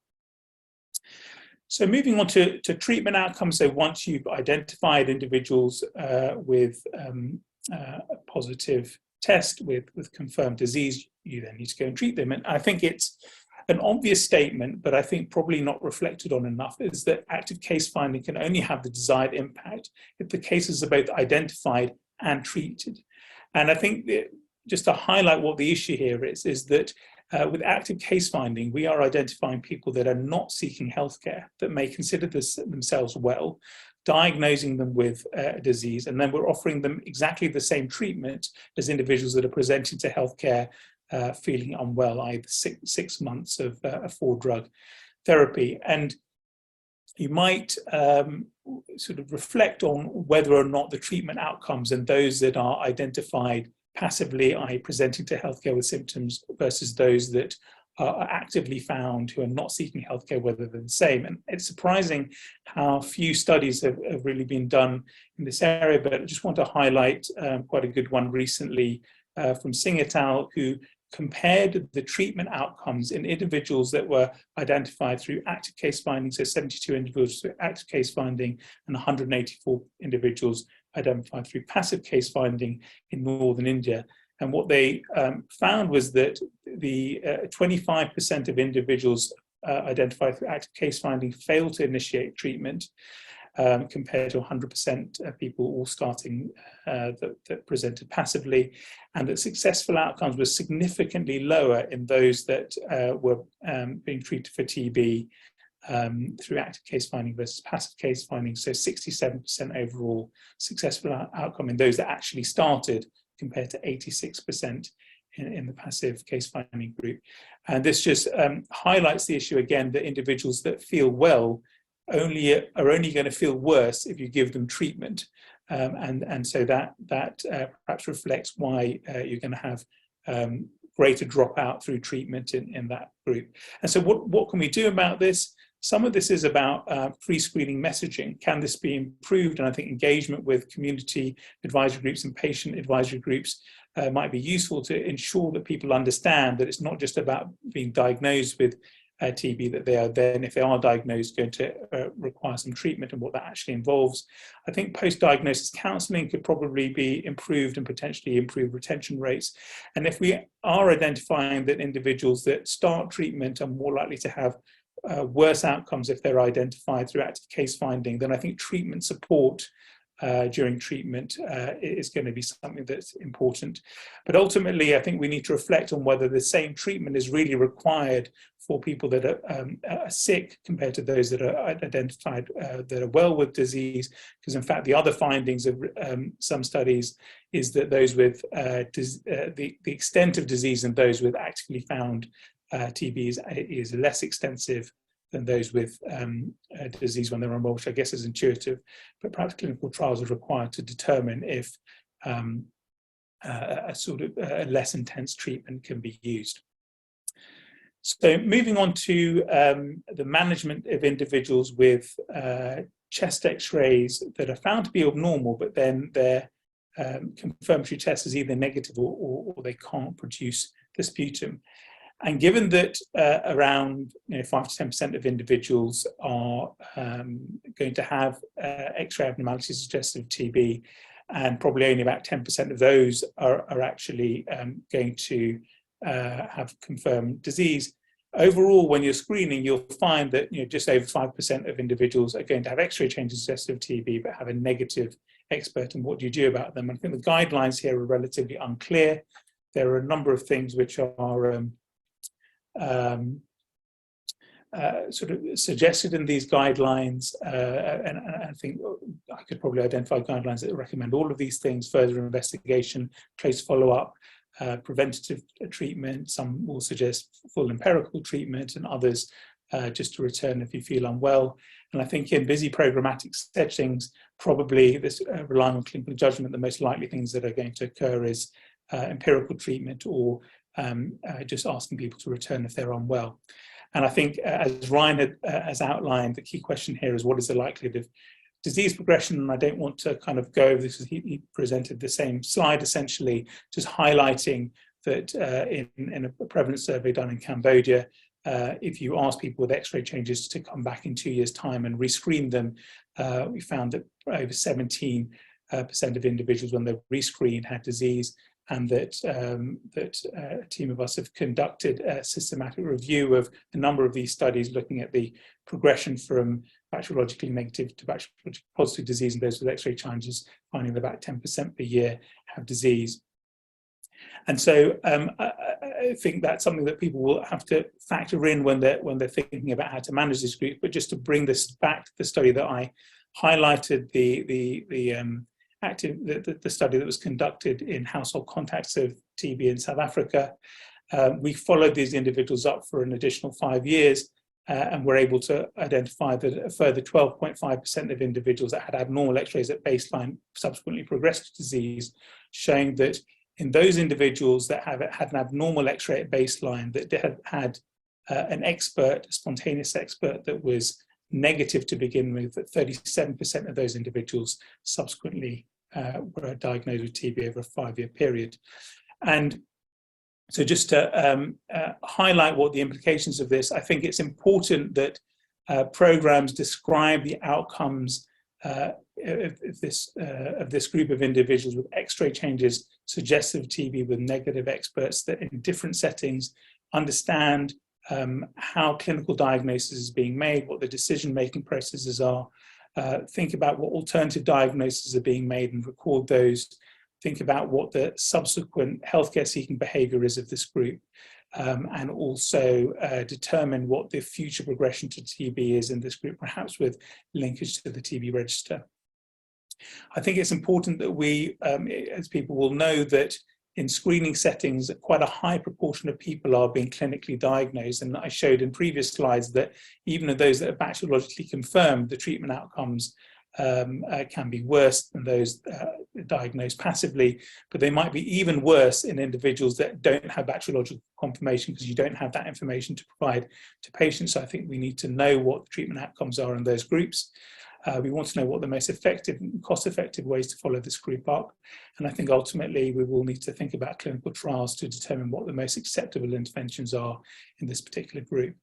So moving on to treatment outcomes. So once you've identified individuals with a positive test with confirmed disease, you then need to go and treat them. And I think it's an obvious statement, but I think probably not reflected on enough, is that active case finding can only have the desired impact if the cases are both identified and treated. And I think just to highlight what the issue here is that with active case finding, we are identifying people that are not seeking healthcare, that may consider themselves well, diagnosing them with a disease, and then we're offering them exactly the same treatment as individuals that are presenting to healthcare feeling unwell, either 6 months of a 4-drug therapy. And you might sort of reflect on whether or not the treatment outcomes and those that are identified passively, i.e. presenting to healthcare with symptoms, versus those that are actively found who are not seeking healthcare, whether they're the same. And it's surprising how few studies have really been done in this area, but I just want to highlight quite a good one recently from Singh et al., who compared the treatment outcomes in individuals that were identified through active case finding, so 72 individuals through active case finding and 184 individuals identified through passive case finding in northern India. And what they found was that the 25% of individuals identified through active case finding failed to initiate treatment, compared to 100% of people all starting that presented passively, and that successful outcomes were significantly lower in those that were being treated for TB through active case finding versus passive case finding. So 67% overall successful outcome in those that actually started, compared to 86% in the passive case finding group. And this just highlights the issue again that individuals that feel well are only going to feel worse if you give them treatment, and so that perhaps reflects why you're going to have greater dropout through treatment in that group. And so what can we do about this? Some of this is about pre-screening messaging. Can this be improved? And I think engagement with community advisory groups and patient advisory groups might be useful to ensure that people understand that it's not just about being diagnosed with TB, that they are then, if they are diagnosed, going to require some treatment and what that actually involves. I think post-diagnosis counselling could probably be improved and potentially improve retention rates. And if we are identifying that individuals that start treatment are more likely to have worse outcomes if they're identified through active case finding, then I think treatment support during treatment is going to be something that's important. But ultimately, I think we need to reflect on whether the same treatment is really required for people that are sick compared to those that are identified that are well with disease, because in fact the other findings of some studies is that those with the extent of disease in those with actively found TB is less extensive than those with disease when they're unwell, which I guess is intuitive, but perhaps clinical trials are required to determine if a sort of less intense treatment can be used. So moving on to the management of individuals with chest x-rays that are found to be abnormal, but then their confirmatory test is either negative or they can't produce the sputum. And given that around 5 to 10% of individuals are going to have X-ray abnormalities suggestive of TB, and probably only about 10% of those are actually going to have confirmed disease, overall, when you're screening, you'll find that just over 5% of individuals are going to have X-ray changes suggestive of TB, but have a negative expert. And what do you do about them? I think the guidelines here are relatively unclear. There are a number of things which are sort of suggested in these guidelines, and I think I could probably identify guidelines that recommend all of these things: further investigation, close follow-up, preventative treatment. Some will suggest full empirical treatment, and others just to return if you feel unwell. And I think in busy programmatic settings, probably this relying on clinical judgment, the most likely things that are going to occur is empirical treatment or just asking people to return if they're unwell. And I think, as Ryan has outlined, the key question here is what is the likelihood of disease progression? And I don't want to kind of go over this. He presented the same slide, essentially, just highlighting that in a prevalence survey done in Cambodia, if you ask people with X-ray changes to come back in 2 years' time and rescreen them, we found that over 17% of individuals, when they rescreened, had disease. And that a team of us have conducted a systematic review of a number of these studies, looking at the progression from bacteriologically negative to bacteriologically positive disease in those with X-ray changes, finding that about 10% per year have disease. And so I think that's something that people will have to factor in when they're thinking about how to manage this group. But just to bring this back to the study that I highlighted, the study that was conducted in household contacts of TB in South Africa. We followed these individuals up for an additional 5 years and were able to identify that a further 12.5% of individuals that had abnormal X-rays at baseline subsequently progressed to disease, showing that in those individuals that had an abnormal X-ray at baseline, that had an expert, a spontaneous expert that was negative to begin with, that 37% of those individuals subsequently were diagnosed with TB over a 5-year period. And So just to highlight what the implications of this, I think it's important that programs describe the outcomes of this group of individuals with X-ray changes suggestive of TB with negative experts that in different settings understand how clinical diagnosis is being made, what the decision-making processes are, think about what alternative diagnoses are being made and record those, think about what the subsequent healthcare seeking behavior is of this group, and also determine what the future progression to TB is in this group, perhaps with linkage to the TB register. I think it's important that we, as people will know, that in screening settings, quite a high proportion of people are being clinically diagnosed. And I showed in previous slides that even of those that are bacteriologically confirmed, the treatment outcomes can be worse than those diagnosed passively, but they might be even worse in individuals that don't have bacteriological confirmation because you don't have that information to provide to patients. So I think we need to know what the treatment outcomes are in those groups. We want to know what the most effective and cost-effective ways to follow this group up. And I think ultimately we will need to think about clinical trials to determine what the most acceptable interventions are in this particular group.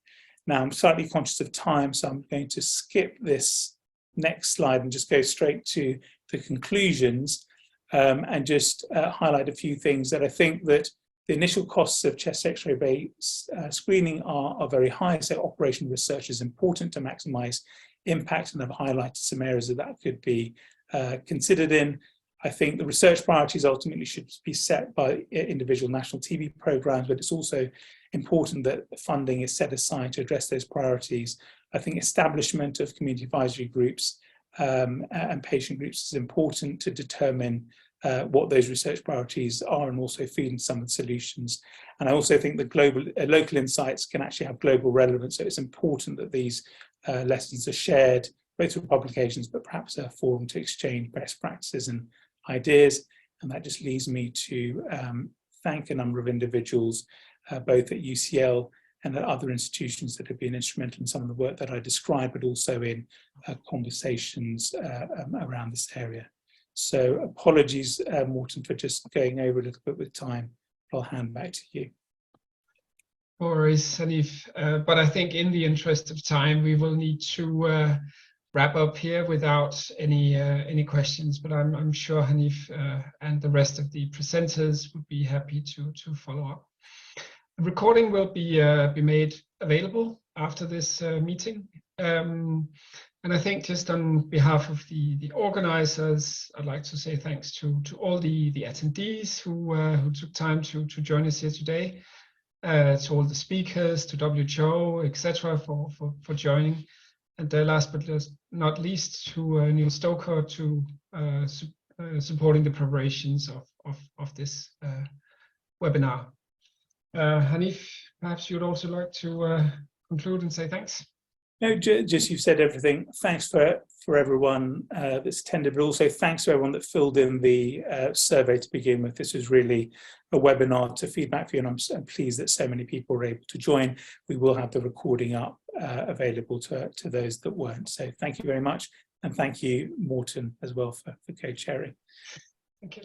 Now, I'm slightly conscious of time, so I'm going to skip this next slide and just go straight to the conclusions and just highlight a few things that I think that the initial costs of chest X-ray based screening are very high, so operational research is important to maximize impact, and I've highlighted some areas that could be considered in. I think the research priorities ultimately should be set by individual national TB programs, but it's also important that funding is set aside to address those priorities. I think establishment of community advisory groups and patient groups is important to determine what those research priorities are and also feed in some of the solutions. And I also think that local insights can actually have global relevance, so it's important that these lessons are shared, both through publications, but perhaps a forum to exchange best practices and ideas. And that just leads me to thank a number of individuals, both at UCL and at other institutions that have been instrumental in some of the work that I described, but also in conversations around this area. So apologies, Morten, for just going over a little bit with time. I'll hand back to you. No worries, Hanif. But I think in the interest of time, we will need to wrap up here without any questions. But I'm sure Hanif and the rest of the presenters would be happy to follow up. The recording will be made available after this meeting. And I think just on behalf of the organizers, I'd like to say thanks to all the attendees who took time to join us here today. To all the speakers, to WHO, etc. for joining. And last but not least, to Neil Stoker to supporting the preparations of this webinar. Hanif, perhaps you'd also like to conclude and say thanks. No, just you've said everything. Thanks for everyone that's attended, but also thanks to everyone that filled in the survey to begin with. This was really a webinar to feedback for you, and I'm pleased that so many people were able to join. We will have the recording up available to those that weren't. So thank you very much, and thank you, Morten, as well for co-chairing. Thank you.